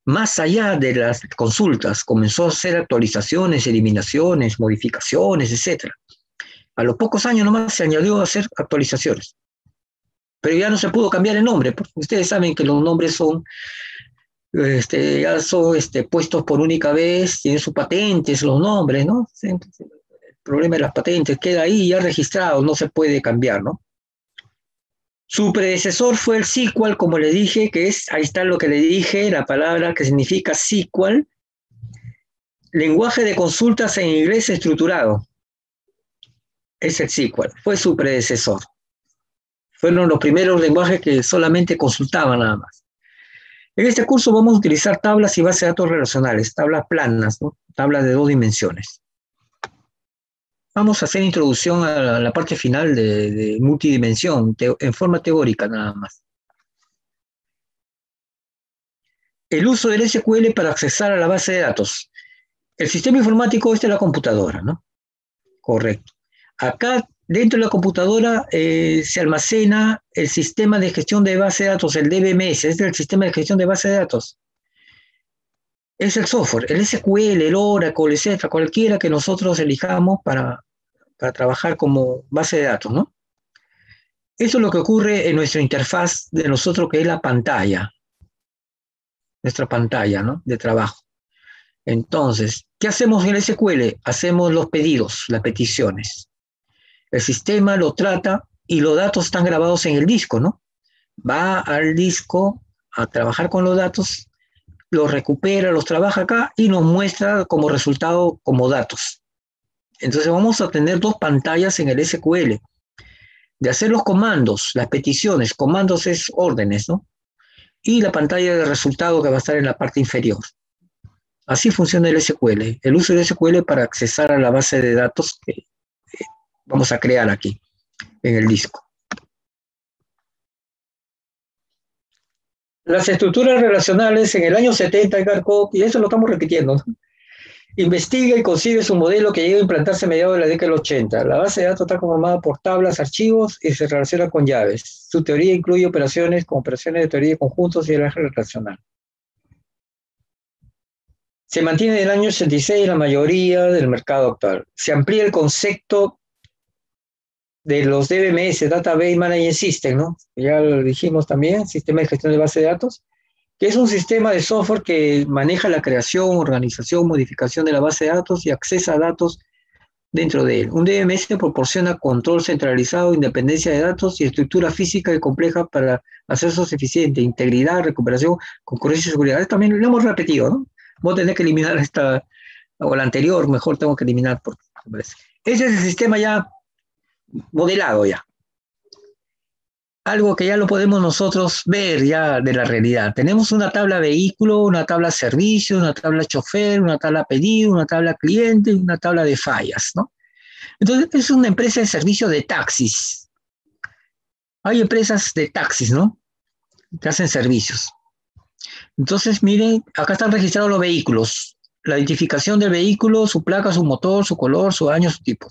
más allá de las consultas, comenzó a hacer actualizaciones, eliminaciones, modificaciones, etc. A los pocos años nomás se añadió a hacer actualizaciones. Pero ya no se pudo cambiar el nombre, porque ustedes saben que los nombres son ya son puestos por única vez, tienen sus patentes, los nombres, ¿no? El problema de las patentes queda ahí ya registrado, no se puede cambiar, ¿no? Su predecesor fue el SQL, como le dije, que es, ahí está lo que le dije, la palabra que significa SQL, lenguaje de consultas en inglés estructurado. Es el SQL, fue su predecesor. Fueron los primeros lenguajes que solamente consultaban nada más. En este curso vamos a utilizar tablas y bases de datos relacionales, tablas planas, ¿no? Tablas de 2 dimensiones. Vamos a hacer introducción a la parte final de multidimensión, en forma teórica nada más. El uso del SQL para accesar a la base de datos. El sistema informático es la computadora, ¿no? Correcto. Acá, dentro de la computadora, se almacena el sistema de gestión de base de datos, el DBMS, es el sistema de gestión de base de datos. Es el software, el SQL, el Oracle, etcétera, cualquiera que nosotros elijamos para trabajar como base de datos, ¿no? Eso es lo que ocurre en nuestra interfaz de nosotros, que es la pantalla, nuestra pantalla, ¿no? De trabajo. Entonces, ¿qué hacemos en el SQL? Hacemos los pedidos, las peticiones. El sistema lo trata y los datos están grabados en el disco, ¿no? Va al disco a trabajar con los datos, los recupera, los trabaja acá y nos muestra como resultado como datos. Entonces vamos a tener dos pantallas en el SQL, de hacer los comandos, las peticiones, comandos es órdenes, ¿no? Y la pantalla de resultado que va a estar en la parte inferior. Así funciona el SQL, el uso del SQL para accesar a la base de datos que vamos a crear aquí, en el disco. Las estructuras relacionales en el año 70, Edgar Koch, y eso lo estamos repitiendo, ¿no? Investiga y consigue su modelo que llega a implantarse a mediados de la década del 80. La base de datos está conformada por tablas, archivos y se relaciona con llaves. Su teoría incluye operaciones como operaciones de teoría de conjuntos y el álgebra relacional. Se mantiene en el año 86 la mayoría del mercado actual. Se amplía el concepto de los DBMS, Database Management System, ¿no? Ya lo dijimos también, Sistema de Gestión de Base de Datos, que es un sistema de software que maneja la creación, organización, modificación de la base de datos y accesa a datos dentro de él. Un DBMS proporciona control centralizado, independencia de datos y estructura física y compleja para accesos eficientes, integridad, recuperación, concurrencia y seguridad. También lo hemos repetido, ¿no? Voy a tener que eliminar esta, o la anterior, mejor tengo que eliminar. Ese es el sistema ya modelado ya. Algo que ya lo podemos nosotros ver ya de la realidad. Tenemos una tabla vehículo, una tabla servicio, una tabla chofer, una tabla pedido, una tabla cliente y una tabla de fallas, ¿no? Entonces, es una empresa de servicio de taxis. Hay empresas de taxis, ¿no? Que hacen servicios. Entonces, miren, acá están registrados los vehículos. La identificación del vehículo, su placa, su motor, su color, su año, su tipo.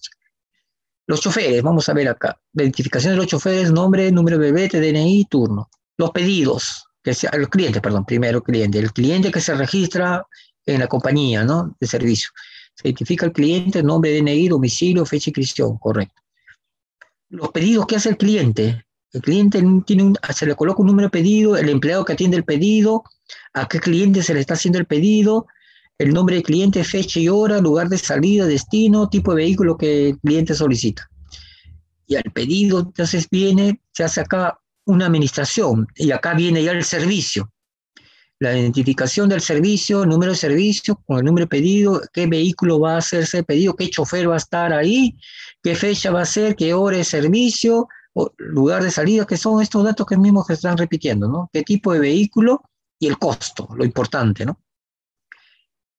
Los choferes, vamos a ver acá. Identificación de los choferes, nombre, número de BT, DNI, turno. Los pedidos, los clientes, perdón, primero cliente. El cliente que se registra en la compañía, ¿no? De servicio. Se identifica el cliente, nombre, DNI, domicilio, fecha de inscripción, correcto. Los pedidos que hace el cliente. El cliente se le coloca un número de pedido, el empleado que atiende el pedido, a qué cliente se le está haciendo el pedido, el nombre del cliente, fecha y hora, lugar de salida, destino, tipo de vehículo que el cliente solicita. Y al pedido, entonces se hace acá una administración, y acá viene ya el servicio. La identificación del servicio, el número de servicio, con el número de pedido, qué vehículo va a hacerse el pedido, qué chofer va a estar ahí, qué fecha va a ser, qué hora de servicio, lugar de salida, que son estos datos que mismos se están repitiendo, ¿no? Qué tipo de vehículo y el costo, lo importante, ¿no?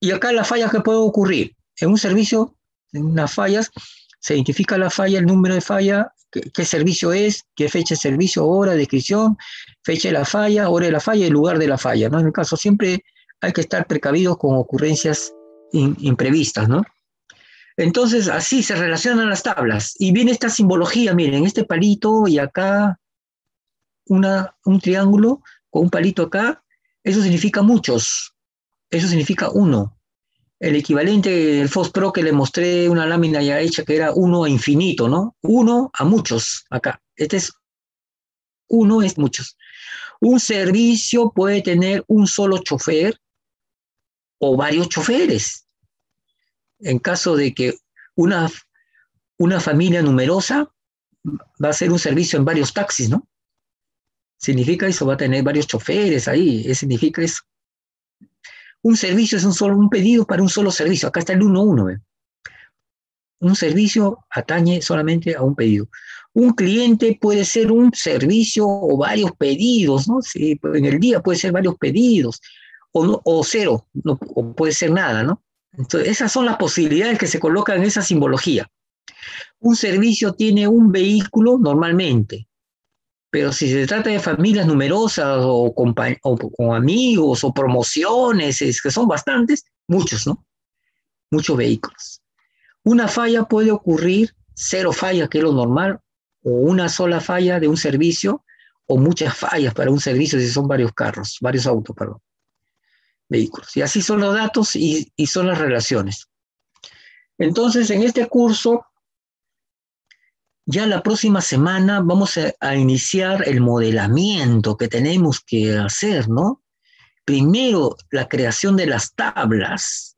Y acá las fallas que pueden ocurrir. En un servicio, en unas fallas, se identifica la falla, el número de falla, qué servicio es, qué fecha de servicio, hora, descripción, fecha de la falla, hora de la falla y lugar de la falla, ¿no? En el caso siempre hay que estar precavidos con ocurrencias imprevistas, ¿no? Entonces así se relacionan las tablas. Y viene esta simbología, miren, este palito y acá un triángulo con un palito acá, eso significa muchos. Eso significa uno. El equivalente del FOSPRO que le mostré una lámina ya hecha que era 1 a infinito, ¿no? 1 a muchos acá. Este es 1 es muchos. Un servicio puede tener un solo chofer o varios choferes. En caso de que una familia numerosa va a hacer un servicio en varios taxis, ¿no? Significa eso, va a tener varios choferes ahí. Significa eso. Un servicio es un pedido para un solo servicio. Acá está el 1-1. ¿eh? Un servicio atañe solamente a un pedido. Un cliente puede ser un servicio o varios pedidos, ¿no? Sí, en el día puede ser varios pedidos, o cero, no, o puede ser nada, ¿no? Entonces, esas son las posibilidades que se colocan en esa simbología. Un servicio tiene un vehículo normalmente, pero si se trata de familias numerosas o con amigos o promociones, que son bastantes, muchos, ¿no? Muchos vehículos. Una falla puede ocurrir, 0 fallas, que es lo normal, o una sola falla de un servicio, o muchas fallas para un servicio si son varios carros, varios autos, perdón, vehículos. Y así son los datos y son las relaciones. Entonces, en este curso, ya la próxima semana vamos a iniciar el modelamiento que tenemos que hacer, ¿no? Primero, la creación de las tablas.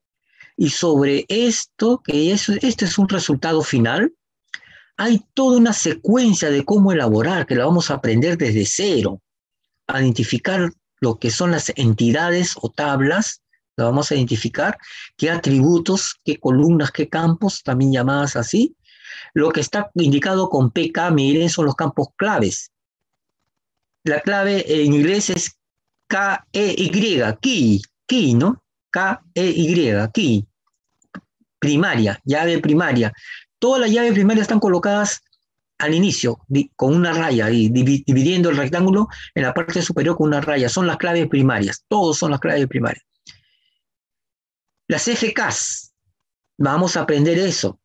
Y sobre esto, este es un resultado final, hay toda una secuencia de cómo elaborar, que la vamos a aprender desde cero. A identificar lo que son las entidades o tablas, las vamos a identificar, qué atributos, qué columnas, qué campos, también llamadas así. Lo que está indicado con PK, miren, son los campos claves. La clave en inglés es K-E-Y, key, ¿no? K-E-Y, key, primaria, llave primaria. Todas las llaves primarias están colocadas al inicio, con una raya ahí, dividiendo el rectángulo en la parte superior con una raya. Son las claves primarias, todos son las claves primarias. Las FKs, vamos a aprender eso.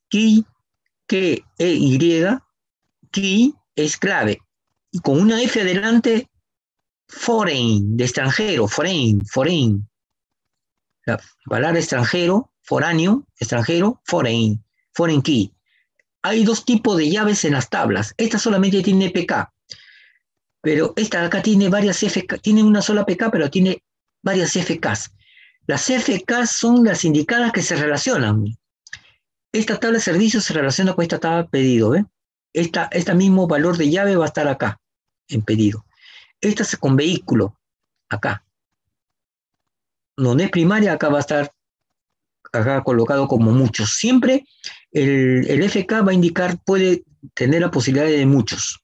Key, K-E-Y, key es clave. Y con una F adelante, foreign, de extranjero, foreign. La palabra extranjero, foráneo, extranjero, foreign key. Hay dos tipos de llaves en las tablas. Esta solamente tiene PK, pero esta acá tiene varias FK, tiene una sola PK, pero tiene varias FKs. Las FKs son las indicadas que se relacionan. Esta tabla de servicios se relaciona con esta tabla de pedido, ¿eh? Este mismo valor de llave va a estar acá, en pedido. Esta es con vehículo, acá. Donde es primaria, acá va a estar acá colocado como muchos. Siempre el FK va a indicar, puede tener la posibilidad de muchos.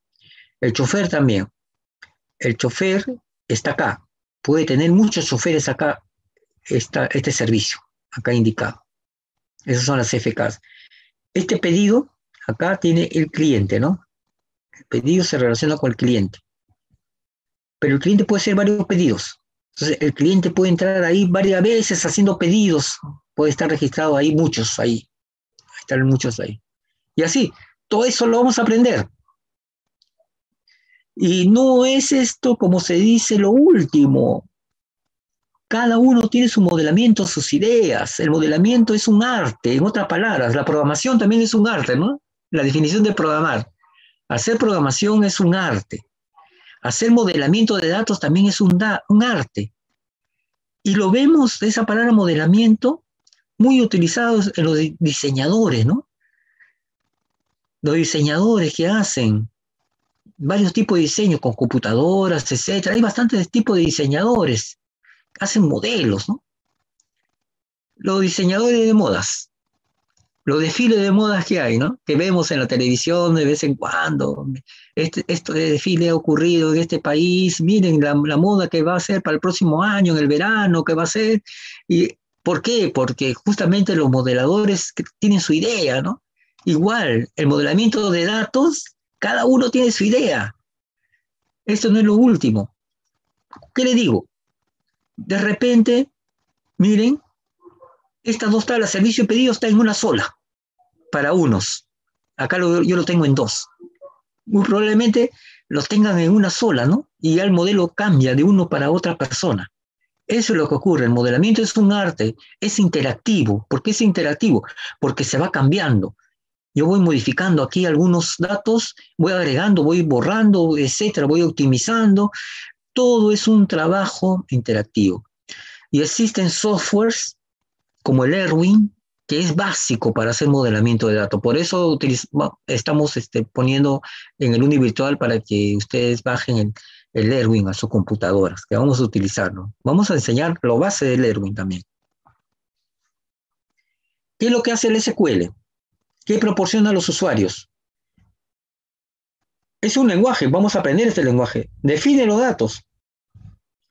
El chofer también. El chofer está acá. Puede tener muchos choferes acá, este servicio, acá indicado. Esas son las FKs. Este pedido, acá tiene el cliente, ¿no? El pedido se relaciona con el cliente. Pero el cliente puede hacer varios pedidos. Entonces, el cliente puede entrar ahí varias veces haciendo pedidos. Puede estar registrado ahí muchos ahí. Están muchos ahí. Y así, todo eso lo vamos a aprender. Y no es esto, como se dice, lo último. Cada uno tiene su modelamiento, sus ideas. El modelamiento es un arte, en otras palabras. La programación también es un arte, ¿no? La definición de programar. Hacer programación es un arte. Hacer modelamiento de datos también es un arte. Y lo vemos, esa palabra modelamiento, muy utilizados en los diseñadores, ¿no? Los diseñadores que hacen varios tipos de diseño con computadoras, etcétera. Hay bastantes tipos de diseñadores. Hacen modelos, ¿no? Los diseñadores de modas. Los desfiles de modas que hay, ¿no? Que vemos en la televisión de vez en cuando. Este desfile ha ocurrido en este país. Miren la moda que va a ser para el próximo año, en el verano, que va a ser. ¿Y por qué? Porque justamente los modeladores tienen su idea, ¿no? Igual, el modelamiento de datos, cada uno tiene su idea. Esto no es lo último. ¿Qué le digo? De repente, miren, estas dos tablas, servicio y pedido, está en una sola, para unos. Acá yo lo tengo en dos. Muy probablemente los tengan en una sola, ¿no? Y ya el modelo cambia de uno para otra persona. Eso es lo que ocurre. El modelamiento es un arte, es interactivo. ¿Por qué es interactivo? Porque se va cambiando. Yo voy modificando aquí algunos datos, voy agregando, voy borrando, etcétera, voy optimizando. Todo es un trabajo interactivo. Y existen softwares como el Erwin, que es básico para hacer modelamiento de datos. Por eso estamos poniendo en el Uni Virtual para que ustedes bajen el Erwin a sus computadoras, que vamos a utilizarlo. Vamos a enseñar lo base del Erwin también. ¿Qué es lo que hace el SQL? ¿Qué proporciona a los usuarios? Es un lenguaje, vamos a aprender este lenguaje. Define los datos.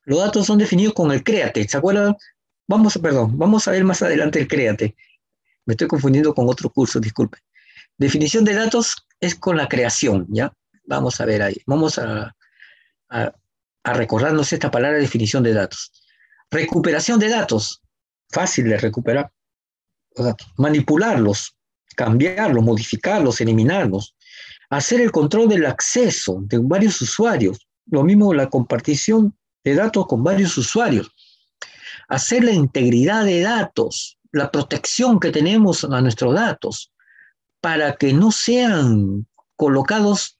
Los datos son definidos con el CREATE, ¿se acuerdan? Vamos a ver más adelante el CREATE. Me estoy confundiendo con otro curso, disculpe. Definición de datos es con la creación, ¿ya? Vamos a ver ahí. Vamos a recordarnos esta palabra de definición de datos. Recuperación de datos. Fácil de recuperar. O sea, manipularlos, cambiarlos, modificarlos, eliminarlos. Hacer el control del acceso de varios usuarios. Lo mismo la compartición de datos con varios usuarios. Hacer la integridad de datos, la protección que tenemos a nuestros datos, para que no sean colocados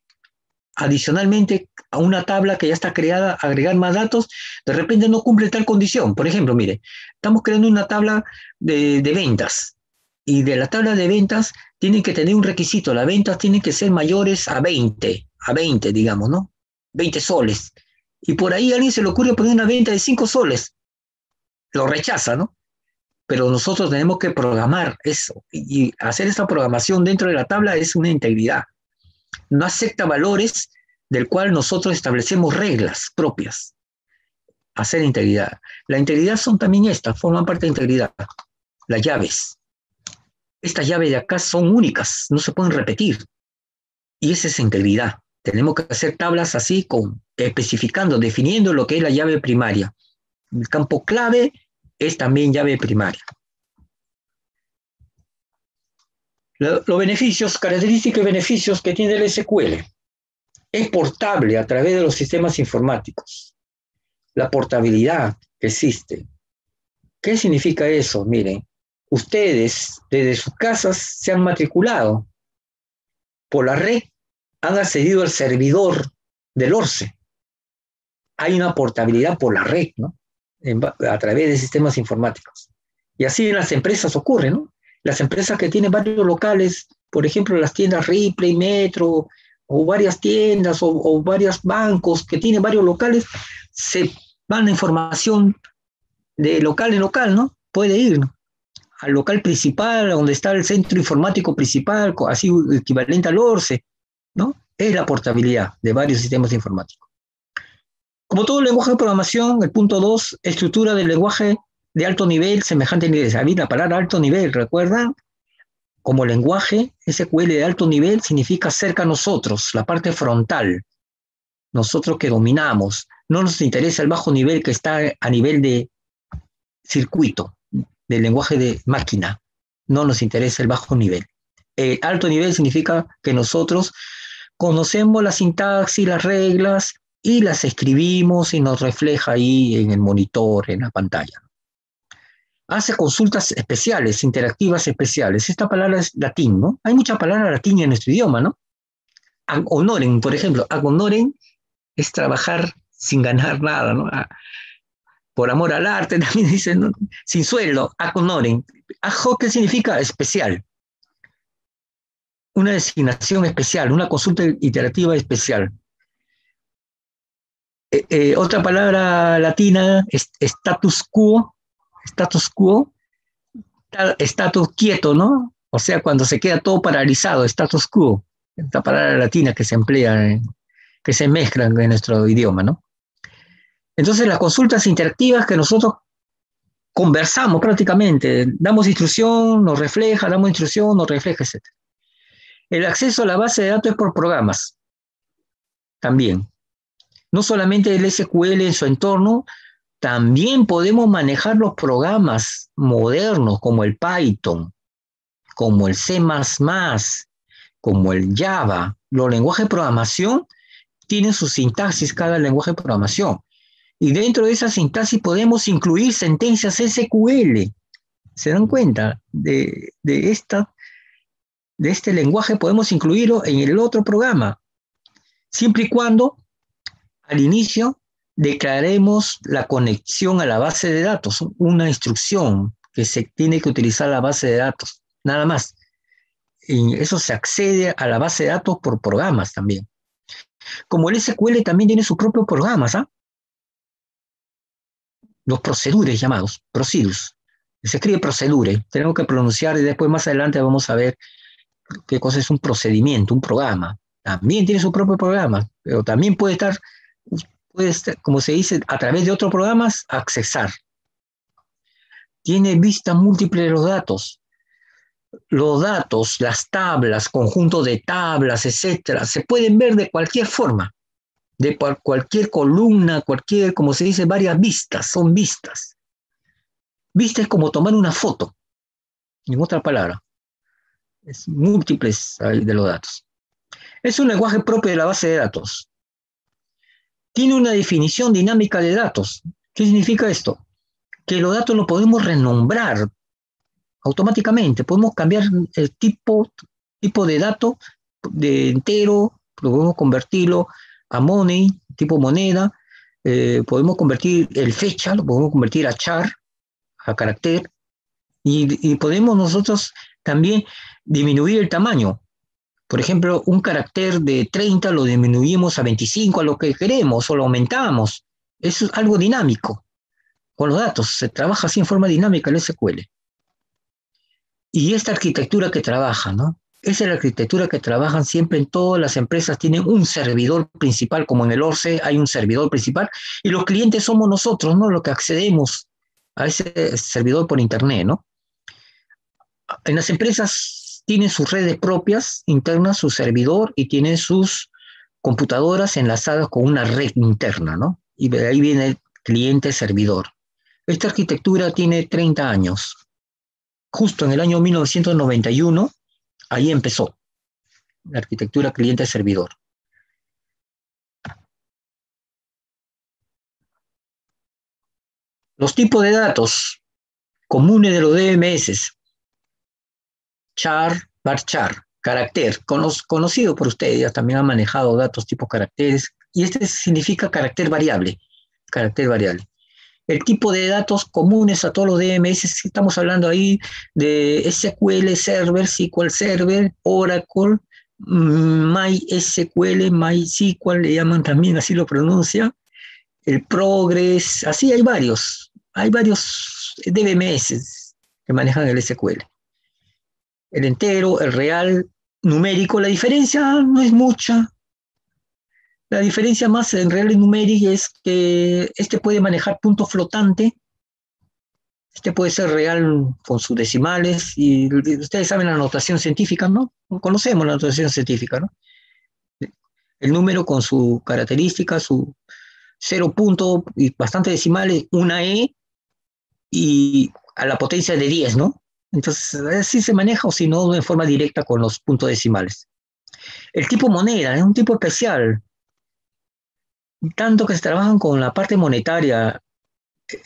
adicionalmente a una tabla que ya está creada, agregar más datos, de repente no cumple tal condición. Por ejemplo, mire, estamos creando una tabla de ventas, y de la tabla de ventas tienen que tener un requisito, las ventas tienen que ser mayores a 20, digamos, ¿no? 20 soles. Y por ahí a alguien se le ocurre poner una venta de 5 soles. Lo rechaza, ¿no? Pero nosotros tenemos que programar eso. Y hacer esta programación dentro de la tabla es una integridad. No acepta valores del cual nosotros establecemos reglas propias. Hacer integridad. La integridad son también estas, forman parte de integridad. Las llaves. Estas llaves de acá son únicas, no se pueden repetir. Y esa es integridad. Tenemos que hacer tablas así, especificando, definiendo lo que es la llave primaria. El campo clave es también llave primaria. Los beneficios, características y beneficios que tiene el SQL. Es portable a través de los sistemas informáticos. La portabilidad que existe. ¿Qué significa eso? Miren, ustedes desde sus casas se han matriculado por la red, han accedido al servidor del ORCE. Hay una portabilidad por la red, ¿no? A través de sistemas informáticos. Y así en las empresas ocurre, ¿no? Las empresas que tienen varios locales, por ejemplo, las tiendas Ripley, Metro, o varias tiendas, o varios bancos que tienen varios locales, se van la información de local en local, ¿no? Puede ir, ¿no?, al local principal, donde está el centro informático principal, así equivalente al ORCE, ¿no? Es la portabilidad de varios sistemas informáticos. Como todo lenguaje de programación, el punto 2, estructura del lenguaje de alto nivel, semejante nivel. Ahí la palabra alto nivel, ¿recuerdan? Como lenguaje, SQL de alto nivel significa cerca a nosotros, la parte frontal. Nosotros que dominamos. No nos interesa el bajo nivel que está a nivel de circuito, del lenguaje de máquina. No nos interesa el bajo nivel. Alto nivel significa que nosotros conocemos la sintaxis, las reglas, y las escribimos y nos refleja ahí en el monitor, en la pantalla. Hace consultas especiales, interactivas especiales. Esta palabra es latín, ¿no? Hay muchas palabras latín en nuestro idioma, ¿no? Ad honorem, por ejemplo. Ad honorem es trabajar sin ganar nada, ¿no? Por amor al arte, también dicen, ¿no?, sin sueldo, ad honorem. Ad hoc, ¿qué significa? Especial. Una designación especial, una consulta iterativa especial. Otra palabra latina es status quo, status quieto, ¿no? O sea, cuando se queda todo paralizado, status quo. Esta palabra latina que se emplea, que se mezclan en nuestro idioma, ¿no? Entonces, las consultas interactivas que nosotros conversamos prácticamente, damos instrucción, nos refleja, damos instrucción, nos refleja, etc. El acceso a la base de datos es por programas, también. No solamente el SQL en su entorno, también podemos manejar los programas modernos como el Python, como el C++, como el Java. Los lenguajes de programación tienen su sintaxis, cada lenguaje de programación. Y dentro de esa sintaxis podemos incluir sentencias SQL. ¿Se dan cuenta? De este lenguaje podemos incluirlo en el otro programa, siempre y cuando al inicio declaremos la conexión a la base de datos, una instrucción que se tiene que utilizar la base de datos, nada más. Y eso se accede a la base de datos por programas también. Como el SQL también tiene sus propios programas, ¿ah? Los procedures llamados, procedures. Se escribe procedure, tenemos que pronunciar y después más adelante vamos a ver qué cosa es un procedimiento, un programa. También tiene su propio programa, pero también puede estar, como se dice, a través de otros programas, accesar. Tiene vista múltiple de los datos. Los datos, las tablas, conjuntos de tablas, etcétera, se pueden ver de cualquier forma, de cualquier columna, cualquier, como se dice, varias vistas, son vistas. Vista es como tomar una foto, en otra palabra. Es múltiples de los datos. Es un lenguaje propio de la base de datos. Tiene una definición dinámica de datos. ¿Qué significa esto? Que los datos los podemos renombrar automáticamente. Podemos cambiar el tipo de dato de entero, podemos convertirlo a money, tipo moneda, podemos convertir el fecha, lo podemos convertir a char, a carácter, y podemos nosotros también disminuir el tamaño. Por ejemplo, un carácter de 30 lo disminuimos a 25 a lo que queremos o lo aumentamos. Eso es algo dinámico. Con los datos se trabaja así en forma dinámica el SQL. Y esta arquitectura que trabaja, ¿no? Esa es la arquitectura que trabajan siempre en todas las empresas. Tienen un servidor principal, como en el ORCE hay un servidor principal, y los clientes somos nosotros, ¿no? Los que accedemos a ese servidor por internet, ¿no? En las empresas tienen sus redes propias, internas, su servidor, y tienen sus computadoras enlazadas con una red interna, ¿no? Y de ahí viene el cliente-servidor. Esta arquitectura tiene 30 años. Justo en el año 1991, ahí empezó la arquitectura cliente-servidor. Los tipos de datos comunes de los DMS, char, varchar, carácter, conocido por ustedes, ya también han manejado datos tipo caracteres, y este significa carácter variable, carácter variable. El tipo de datos comunes a todos los DMS, estamos hablando ahí de SQL Server, SQL Server, Oracle, MySQL, MySQL, le llaman también, así lo pronuncia, el Progress, así hay varios DBMS que manejan el SQL. El entero, el real, numérico, la diferencia no es mucha. La diferencia más en real y numérico es que este puede manejar punto flotante, este puede ser real con sus decimales, y ustedes saben la notación científica, ¿no? Conocemos la notación científica, ¿no? El número con su característica, su 0 punto y bastante decimales, una E y a la potencia de 10, ¿no? Entonces, así se maneja, o si no, de forma directa con los puntos decimales. El tipo moneda es un tipo especial, tanto que se trabajan con la parte monetaria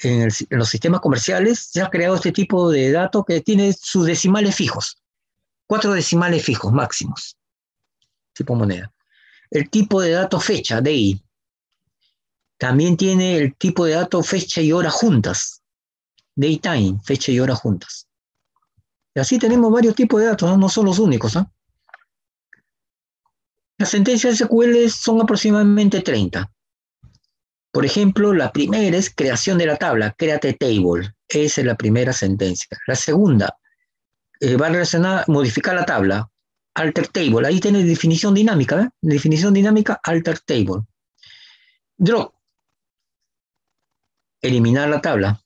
en los sistemas comerciales, se ha creado este tipo de datos que tiene sus decimales fijos, 4 decimales fijos máximos, tipo moneda. El tipo de datos fecha, DI, también tiene el tipo de datos fecha y hora juntas, daytime, fecha y hora juntas. Y así tenemos varios tipos de datos, no son los únicos, ¿no? Las sentencias SQL son aproximadamente 30. Por ejemplo, la primera es creación de la tabla, create table. Esa es la primera sentencia. La segunda va a relacionar, modificar la tabla, alter table. Ahí tiene definición dinámica, ¿eh? Definición dinámica, alter table. Drop, eliminar la tabla,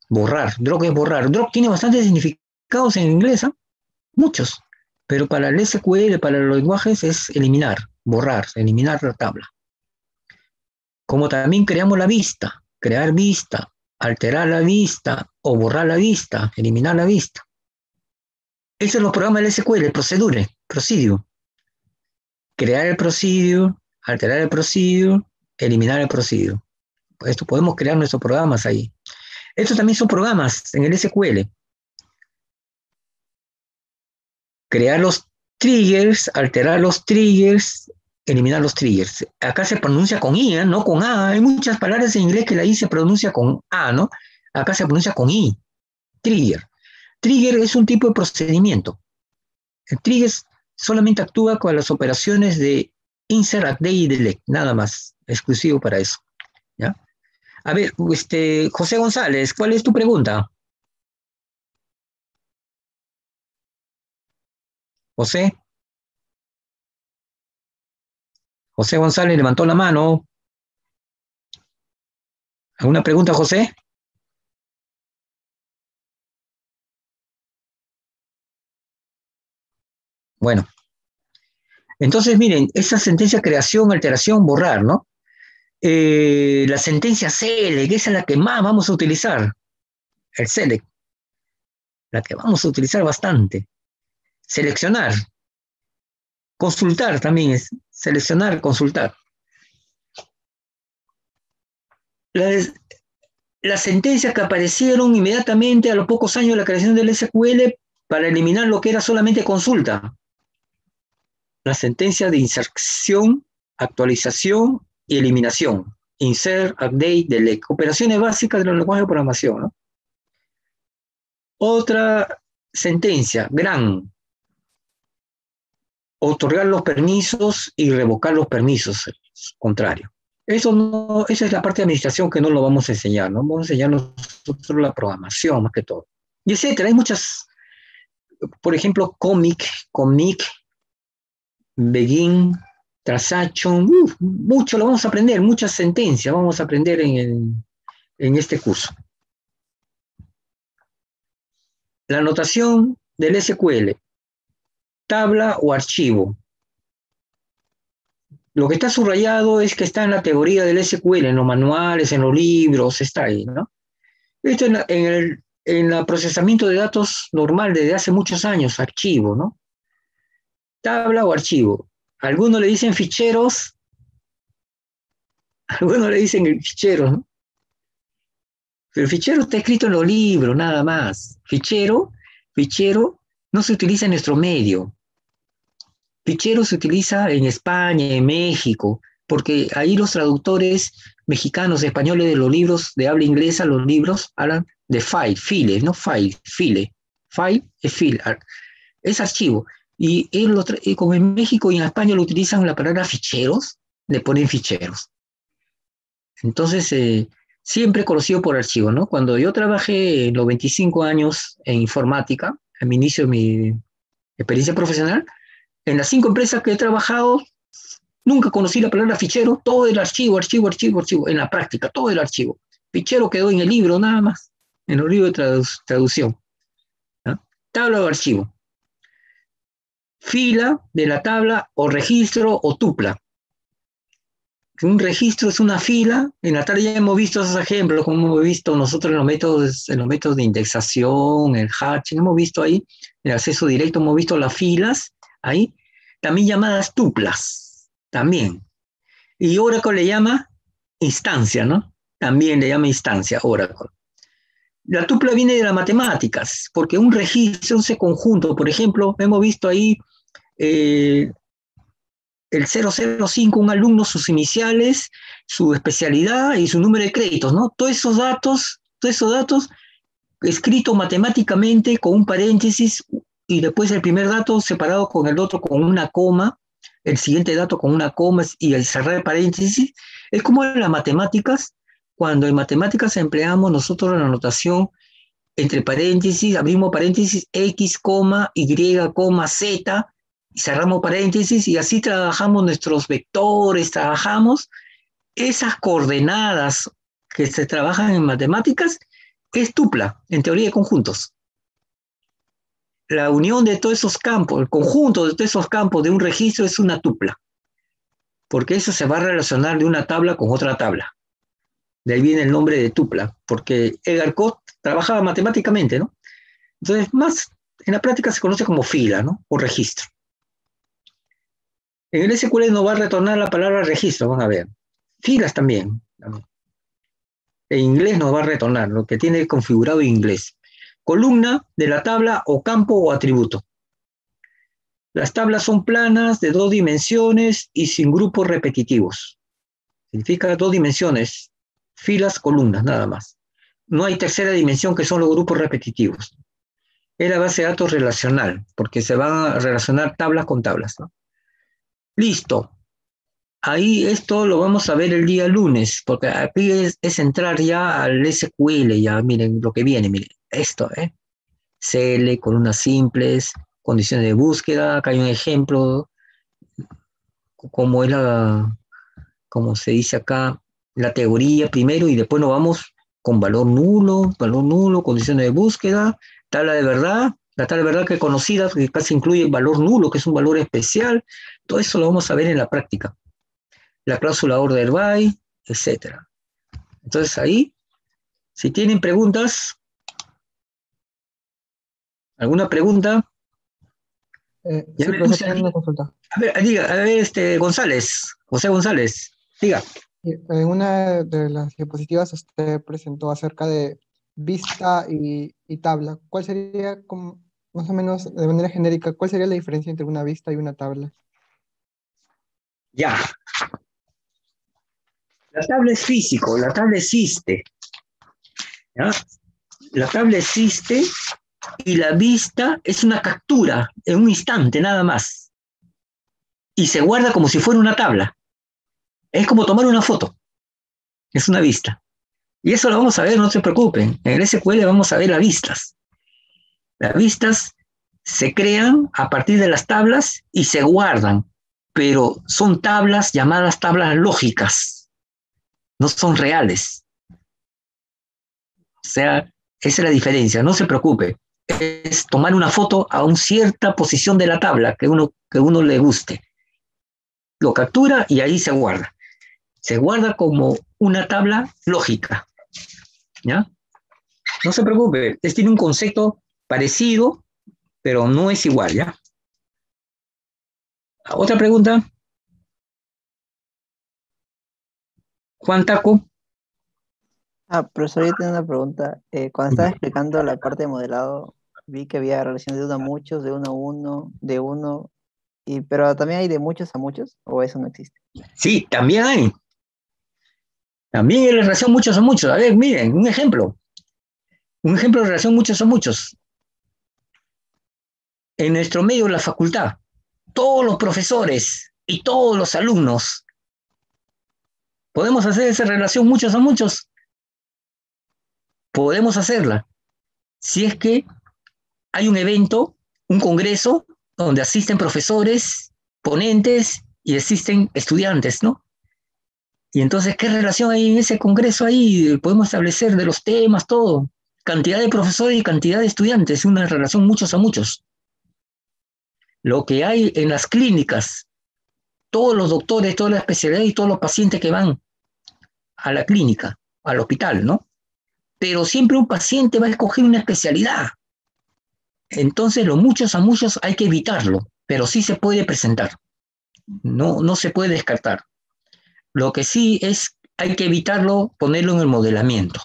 borrar. Drop es borrar. Drop tiene bastantes significados en inglés, ¿eh? Muchos. Pero para el SQL, para los lenguajes, es eliminar, borrar, eliminar la tabla. Como también creamos la vista, crear vista, alterar la vista o borrar la vista, eliminar la vista. Esos son los programas del SQL, procedure. Crear el procedure, alterar el procedure, eliminar el procedure. Esto podemos crear nuestros programas ahí. Estos también son programas en el SQL. Crear los triggers, alterar los triggers, eliminar los triggers. Acá se pronuncia con I, ¿eh? No con A. Hay muchas palabras en inglés que la I se pronuncia con A, ¿no? Acá se pronuncia con I. Trigger. Trigger es un tipo de procedimiento. El trigger solamente actúa con las operaciones de insert, update y delete, nada más, exclusivo para eso. ¿Ya? A ver, José González, ¿cuál es tu pregunta? José González levantó la mano. ¿Alguna pregunta, José? Bueno, entonces miren, esa sentencia creación, alteración, borrar, ¿no? La sentencia select, esa es la que más vamos a utilizar, el select, la que vamos a utilizar bastante. Seleccionar, consultar también es, seleccionar, consultar. Las sentencias que aparecieron inmediatamente a los pocos años de la creación del SQL para eliminar lo que era solamente consulta. La sentencia de inserción, actualización y eliminación. Insert, update, delete. Operaciones básicas de los lenguajes de programación, ¿no? Otra sentencia, gran. otorgar los permisos y revocar los permisos, contrario. Eso no, esa es la parte de administración que no lo vamos a enseñar, ¿no? Vamos a enseñar nosotros la programación más que todo. Y etcétera, hay muchas, por ejemplo, comic, begin, transaction, mucho lo vamos a aprender, muchas sentencias vamos a aprender en este curso. La notación del SQL, tabla o archivo. Lo que está subrayado es que está en la teoría del SQL, en los manuales, en los libros, está ahí, ¿no? Esto en el procesamiento de datos normal desde hace muchos años, archivo, ¿no? Tabla o archivo. Algunos le dicen ficheros, algunos le dicen ficheros, ¿no? Pero el fichero está escrito en los libros, nada más. Fichero no se utiliza en nuestro medio. Fichero se utiliza en España, en México, porque ahí los traductores mexicanos, españoles de los libros de habla inglesa, los libros hablan de file, no file. File es file, es archivo. Y como en México y en España lo utilizan la palabra ficheros, le ponen ficheros. Entonces, siempre conocido por archivo, ¿no? Cuando yo trabajé en los 25 años en informática, a mi inicio de mi experiencia profesional, en las 5 empresas que he trabajado, nunca conocí la palabra fichero, todo el archivo, en la práctica, todo el archivo. Fichero quedó en el libro nada más, en los libros de traducción. ¿No? Tabla o archivo. Fila de la tabla o registro o tupla. Un registro es una fila, en la tabla ya hemos visto esos ejemplos, como hemos visto nosotros en los métodos de indexación, el hatching, hemos visto ahí, el acceso directo, hemos visto las filas, ahí, también llamadas tuplas, también. Y Oracle le llama instancia, ¿no? También le llama instancia, Oracle. La tupla viene de las matemáticas, porque un registro, ese conjunto, por ejemplo, hemos visto ahí el 005, un alumno, sus iniciales, su especialidad y su número de créditos, ¿no? Todos esos datos escritos matemáticamente con un paréntesis y después el primer dato separado con el otro con una coma, el siguiente dato con una coma y el cerrar el paréntesis. Es como en las matemáticas, cuando en matemáticas empleamos nosotros la notación entre paréntesis, abrimos paréntesis, X, Y, Z, y cerramos paréntesis y así trabajamos nuestros vectores, trabajamos esas coordenadas que se trabajan en matemáticas, es tupla, en teoría de conjuntos. La unión de todos esos campos, el conjunto de todos esos campos de un registro es una tupla, porque eso se va a relacionar de una tabla con otra tabla. De ahí viene el nombre de tupla, porque Edgar Codd trabajaba matemáticamente, ¿no? Entonces, más en la práctica se conoce como fila, ¿no? O registro. En el SQL nos va a retornar la palabra registro, van a ver. Filas también. En inglés nos va a retornar lo que tiene configurado en inglés. Columna de la tabla o campo o atributo. Las tablas son planas de 2 dimensiones y sin grupos repetitivos. Significa 2 dimensiones, filas, columnas, nada más. No hay tercera dimensión que son los grupos repetitivos. Es la base de datos relacional, porque se van a relacionar tablas con tablas, ¿no? Listo. Ahí esto lo vamos a ver el día lunes, porque aquí es entrar ya al SQL, ya miren lo que viene, miren, esto, CL, columnas simples, condiciones de búsqueda, acá hay un ejemplo, como es como se dice acá, la teoría primero y después nos vamos con valor nulo, condiciones de búsqueda, tabla de verdad, la tabla de verdad que es conocida, que casi incluye el valor nulo, que es un valor especial, todo eso lo vamos a ver en la práctica. La cláusula order by, etc. Entonces ahí, si tienen preguntas, ¿alguna pregunta? Sí, profesor, tengo una consulta. A ver, diga, González, José González, diga. En una de las diapositivas usted presentó acerca de vista y tabla. ¿Cuál sería, más o menos de manera genérica, cuál sería la diferencia entre una vista y una tabla? Ya. La tabla es físico, la tabla existe. ¿Ya? La tabla existe y la vista es una captura en un instante nada más. y se guarda como si fuera una tabla. Es como tomar una foto. Es una vista. Y eso lo vamos a ver, no se preocupen. En el SQL vamos a ver las vistas. Las vistas se crean a partir de las tablas y se guardan, pero son tablas llamadas tablas lógicas, no son reales. O sea, esa es la diferencia, no se preocupe. Es tomar una foto a una cierta posición de la tabla que uno le guste. Lo captura y ahí se guarda. Se guarda como una tabla lógica. ¿Ya? No se preocupe, tiene un concepto parecido, pero no es igual, ¿ya? Otra pregunta. Juan Taco. Profesor, yo tengo una pregunta. Cuando estaba explicando la parte de modelado, vi que había relación de uno a muchos, de uno a uno, de uno, pero también hay de muchos a muchos, o eso no existe. Sí, también hay. También hay relación muchos a muchos. A ver, miren, un ejemplo. Un ejemplo de relación muchos a muchos. En nuestro medio, la facultad, todos los profesores y todos los alumnos, ¿podemos hacer esa relación muchos a muchos? Podemos hacerla. Si es que hay un evento, un congreso, donde asisten profesores, ponentes y asisten estudiantes, ¿no? Y entonces, ¿qué relación hay en ese congreso ahí? Podemos establecer de los temas, todo. Cantidad de profesores y cantidad de estudiantes, una relación muchos a muchos. Lo que hay en las clínicas, todos los doctores, todas las especialidades y todos los pacientes que van a la clínica, al hospital, ¿no? Pero siempre un paciente va a escoger una especialidad. Entonces, los muchos a muchos hay que evitarlo, pero sí se puede presentar. No se puede descartar. Lo que sí es, hay que evitarlo, ponerlo en el modelamiento.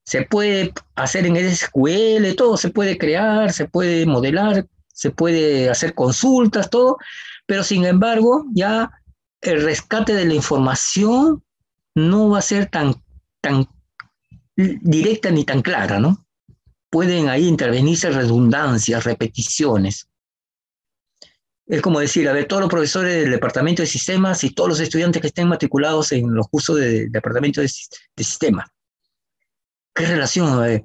Se puede hacer en SQL, todo se puede crear, se puede modelar, se puede hacer consultas, todo, pero sin embargo, ya el rescate de la información no va a ser tan directa ni tan clara, ¿no? Pueden ahí intervenirse redundancias, repeticiones. Es como decir, a ver, todos los profesores del departamento de sistemas y todos los estudiantes que estén matriculados en los cursos del departamento de sistemas. ¿Qué relación? A ver,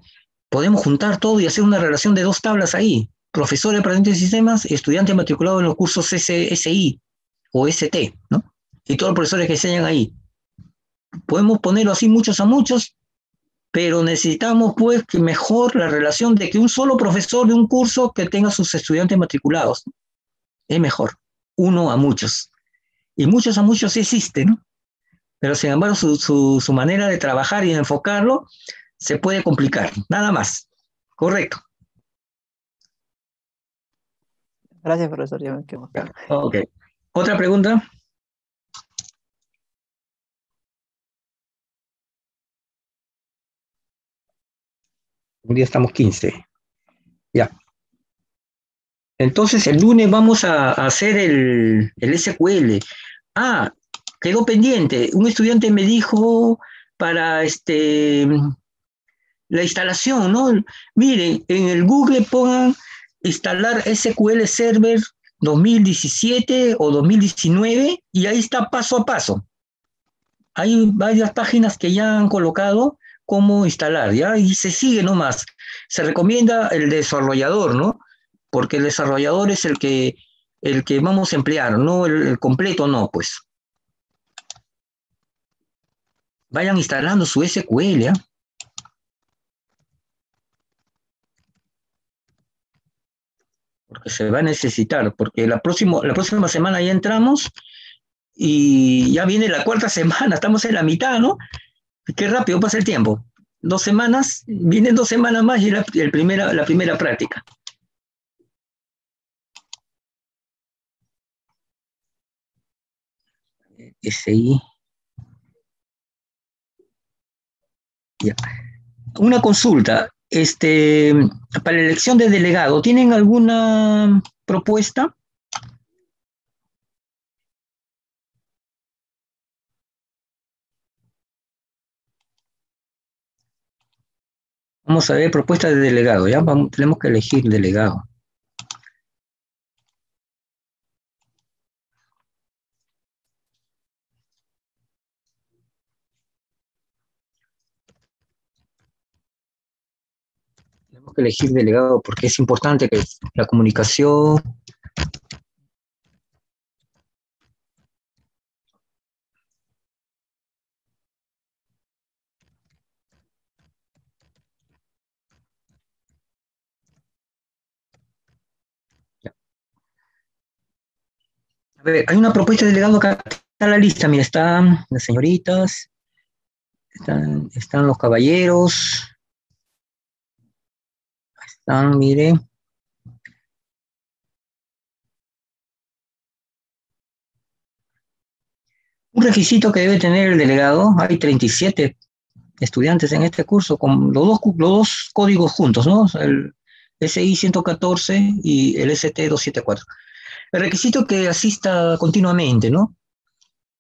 podemos juntar todo y hacer una relación de dos tablas ahí. Profesor de departamento de sistemas y estudiante matriculado en los cursos SI o ST, ¿no? Y todos los profesores que enseñan ahí. Podemos ponerlo así muchos a muchos, pero necesitamos pues que mejor la relación de que un solo profesor de un curso que tenga sus estudiantes matriculados. Es mejor, uno a muchos. Y muchos a muchos sí existe, ¿no? Pero sin embargo su manera de trabajar y de enfocarlo se puede complicar, nada más. Correcto. Gracias, profesor, ya me quedo acá. Ok. ¿Otra pregunta? Un día estamos 15. Ya. Entonces el lunes vamos a hacer el SQL. Quedó pendiente. Un estudiante me dijo para la instalación, ¿no? Miren, en el Google pongan instalar SQL Server 2017 o 2019 y ahí está paso a paso. Hay varias páginas que ya han colocado cómo instalar, ¿ya? Y se sigue nomás. Se recomienda el desarrollador, ¿no? Porque el desarrollador es el que vamos a emplear, no el completo, no, pues. Vayan instalando su SQL, ¿eh? Porque se va a necesitar, porque la próxima semana ya entramos y ya viene la cuarta semana, estamos en la mitad, ¿no? Qué rápido pasa el tiempo. 2 semanas, vienen 2 semanas más y la primera práctica. SI. Ya. Una consulta, para la elección de delegado, ¿tienen alguna propuesta? Vamos a ver, propuesta de delegado, ¿ya? Tenemos que elegir delegado. Tenemos que elegir delegado porque es importante que la comunicación. A ver, hay una propuesta de delegado acá, está la lista, mira, están las señoritas, están los caballeros, están, mire, un requisito que debe tener el delegado, hay 37 estudiantes en este curso, con los dos códigos juntos, ¿no? El SI 114 y el ST 274. El requisito que asista continuamente, ¿no?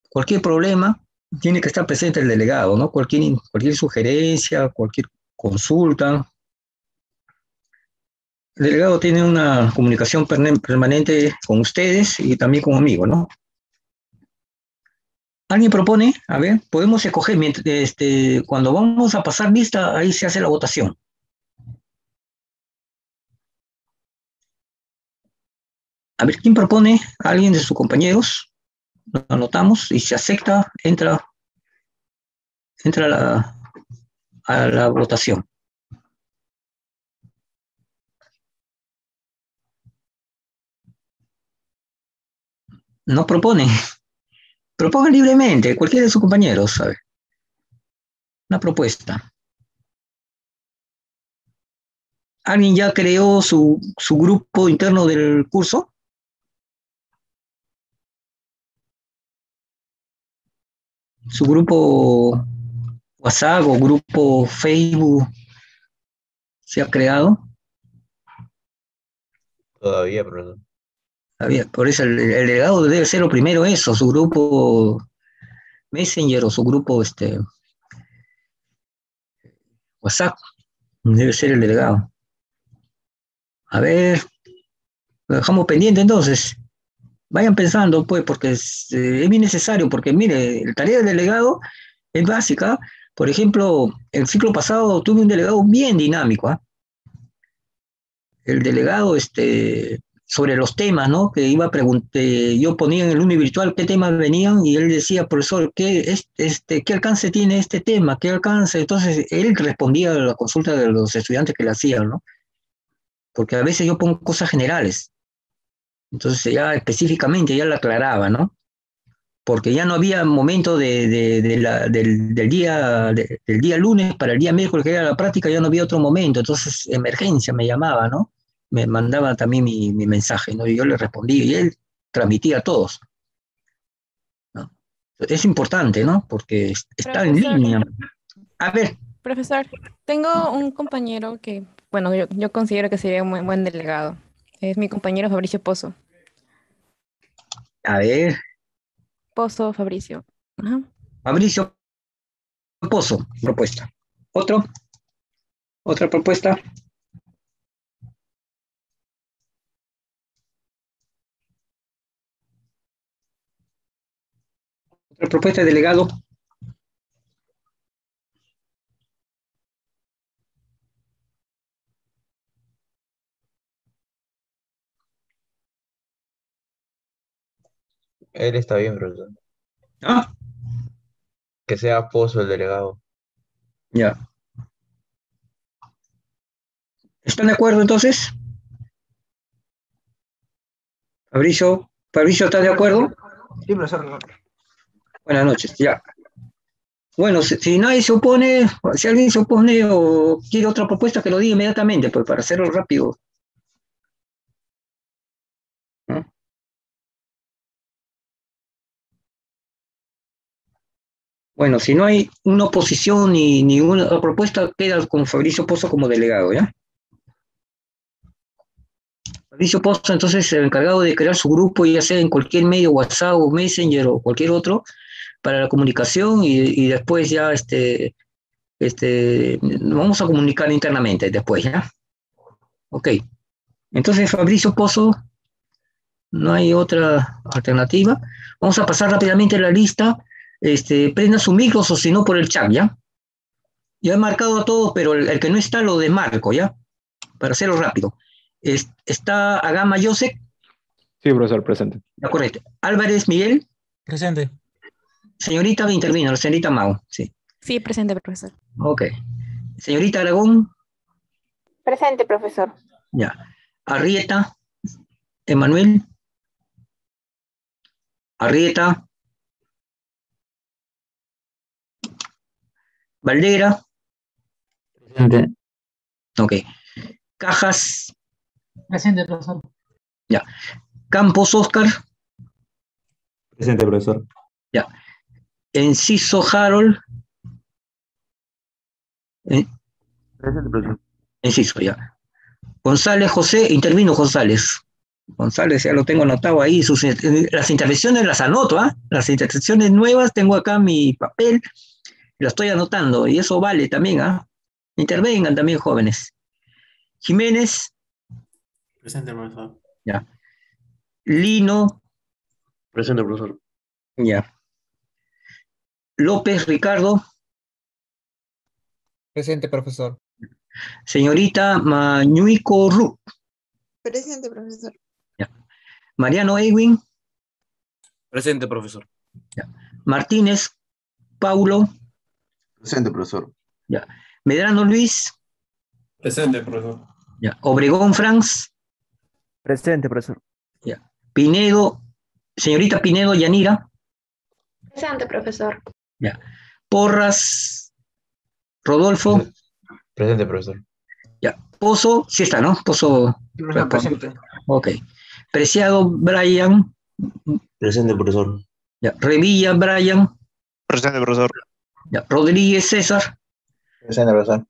Cualquier problema, tiene que estar presente el delegado, ¿no? Cualquier sugerencia, cualquier consulta. El delegado tiene una comunicación permanente con ustedes y también conmigo, ¿no? ¿Alguien propone? A ver, podemos escoger, cuando vamos a pasar lista, ahí se hace la votación. A ver, ¿quién propone? ¿Alguien de sus compañeros? Lo anotamos y si acepta, entra a la votación. No propone. Propongan libremente, cualquiera de sus compañeros, ¿sabe? Una propuesta. ¿Alguien ya creó su grupo interno del curso? ¿Su grupo WhatsApp o grupo Facebook se ha creado? Todavía, profesor. Por eso el delegado debe ser lo primero eso, su grupo Messenger o su grupo WhatsApp, debe ser el delegado. A ver, lo dejamos pendiente entonces. Vayan pensando, pues, porque es bien necesario, porque mire, la tarea del delegado es básica. Por ejemplo, el ciclo pasado tuve un delegado bien dinámico, ¿eh? El delegado, sobre los temas, ¿no? Que iba a preguntar, yo ponía en el Uni virtual qué temas venían y él decía, profesor, ¿qué alcance tiene este tema? ¿Qué alcance? Entonces, él respondía a la consulta de los estudiantes que le hacían, ¿no? Porque a veces yo pongo cosas generales. Entonces, ya específicamente ya la aclaraba, ¿no? Porque ya no había momento del día lunes para el día miércoles, que era la práctica, ya no había otro momento. Entonces, emergencia me llamaba, ¿no? Me mandaba también mi mensaje, ¿no? Y yo le respondía y él transmitía a todos, ¿no? Es importante, ¿no? Porque está en Profesor, línea. A ver, profesor, tengo un compañero que, bueno, yo considero que sería un muy buen delegado. Es mi compañero Fabricio Pozo. a ver, Pozo, Fabricio. Ajá. Fabricio Pozo, propuesta. Otra propuesta. Otra propuesta de delegado. Él está bien, profesor. Ah, Que sea Pozo el delegado. ya. ¿Están de acuerdo entonces? Fabricio, ¿está de acuerdo? Sí, profesor. Buenas noches, ya. Bueno, si nadie se opone, si alguien se opone o quiere otra propuesta, que lo diga inmediatamente, pues para hacerlo rápido, ¿no? Bueno, si no hay una oposición ni una propuesta, queda con Fabricio Pozo como delegado, ¿ya? Fabricio Pozo, entonces, el encargado de crear su grupo, ya sea en cualquier medio, WhatsApp o Messenger o cualquier otro, para la comunicación y después ya, nos vamos a comunicar internamente después, ¿ya? Ok. Entonces, Fabricio Pozo, no hay otra alternativa. Vamos a pasar rápidamente la lista. Prenda su micro o si no por el chat, ¿ya? Ya he marcado a todos, pero el que no está lo desmarco, ¿ya? para hacerlo rápido. Está Agama Joseph, Sí, profesor, presente. ya, correcto. Álvarez Miguel, Presente. señorita intervino, la señorita Mau, sí. Sí, presente, profesor. Ok. Señorita Aragón, Presente, profesor. ya. Arrieta, Emanuel, Arrieta, Valdera, Presente. ok. Cajas, Presente, profesor. ya. Campos Oscar, Presente, profesor. ya. Enciso Harold, Presente, profesor. Enciso, ya. González José, intervino González. González, ya lo tengo anotado ahí. Las intervenciones las anoto, ¿ah? Las intervenciones nuevas, tengo acá mi papel, lo estoy anotando, y eso vale también, ¿ah? Intervengan también, jóvenes. Jiménez, Presente, profesor. ya. Lino, Presente, profesor. ya. López Ricardo, Presente, profesor. señorita Mañuico Ru, Presente, profesor. ya. Mariano Ewing, Presente, profesor. ya. Martínez Paulo, Presente, profesor. ya. Medrano Luis, Presente, profesor. ya. Obregón Franz, Presente, profesor. ya. Pinedo, señorita Pinedo Yanira, Presente, profesor. ya. Porras Rodolfo, Presente, profesor. ya. Pozo, sí está, ¿no? Pozo, Presente. ok. Preciado Brian, Presente, profesor. ya. Revilla Brian, Presente, profesor. ya. Rodríguez César, Presente, profesor.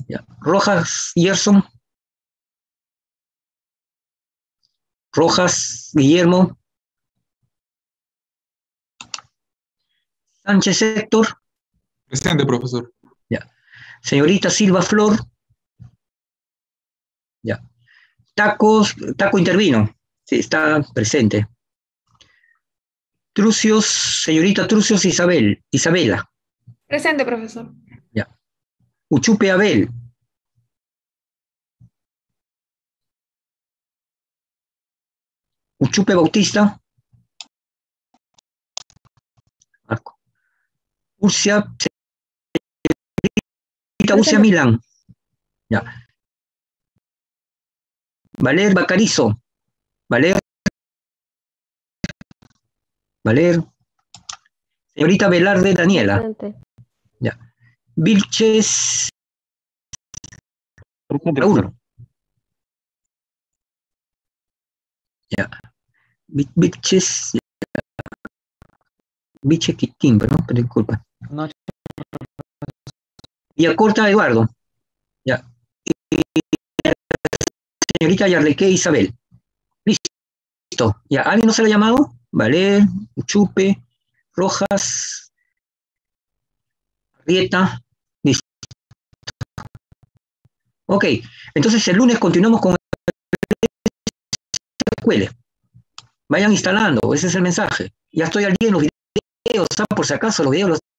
ya. Rojas Gerson, Rojas Guillermo, Sánchez Héctor, Presente, profesor. ya. Señorita Silva Flor, ya. Taco intervino, sí, está presente. Trucios, señorita Trucios Isabela, Presente, profesor. ya. Uchupe Abel, Uchupe Bautista, Marco. Urcia, señorita Urcia Milán, ya. Valer Bacarizo, Valer, señorita Velarde Daniela, Presente. ya. Vilches Presente, Raúl, profesor. ya. Vilches, Vilches Quitín, ¿no? Pero disculpa. No. Villacorta Eduardo, ya. Señorita Yarleque Isabel, listo, ya. ¿Alguien no se le ha llamado? Valer, Uchupe, Rojas, Rieta, listo. Ok, entonces el lunes continuamos con la escuela. Vayan instalando, ese es el mensaje. Ya estoy al día en los videos, por si acaso los videos los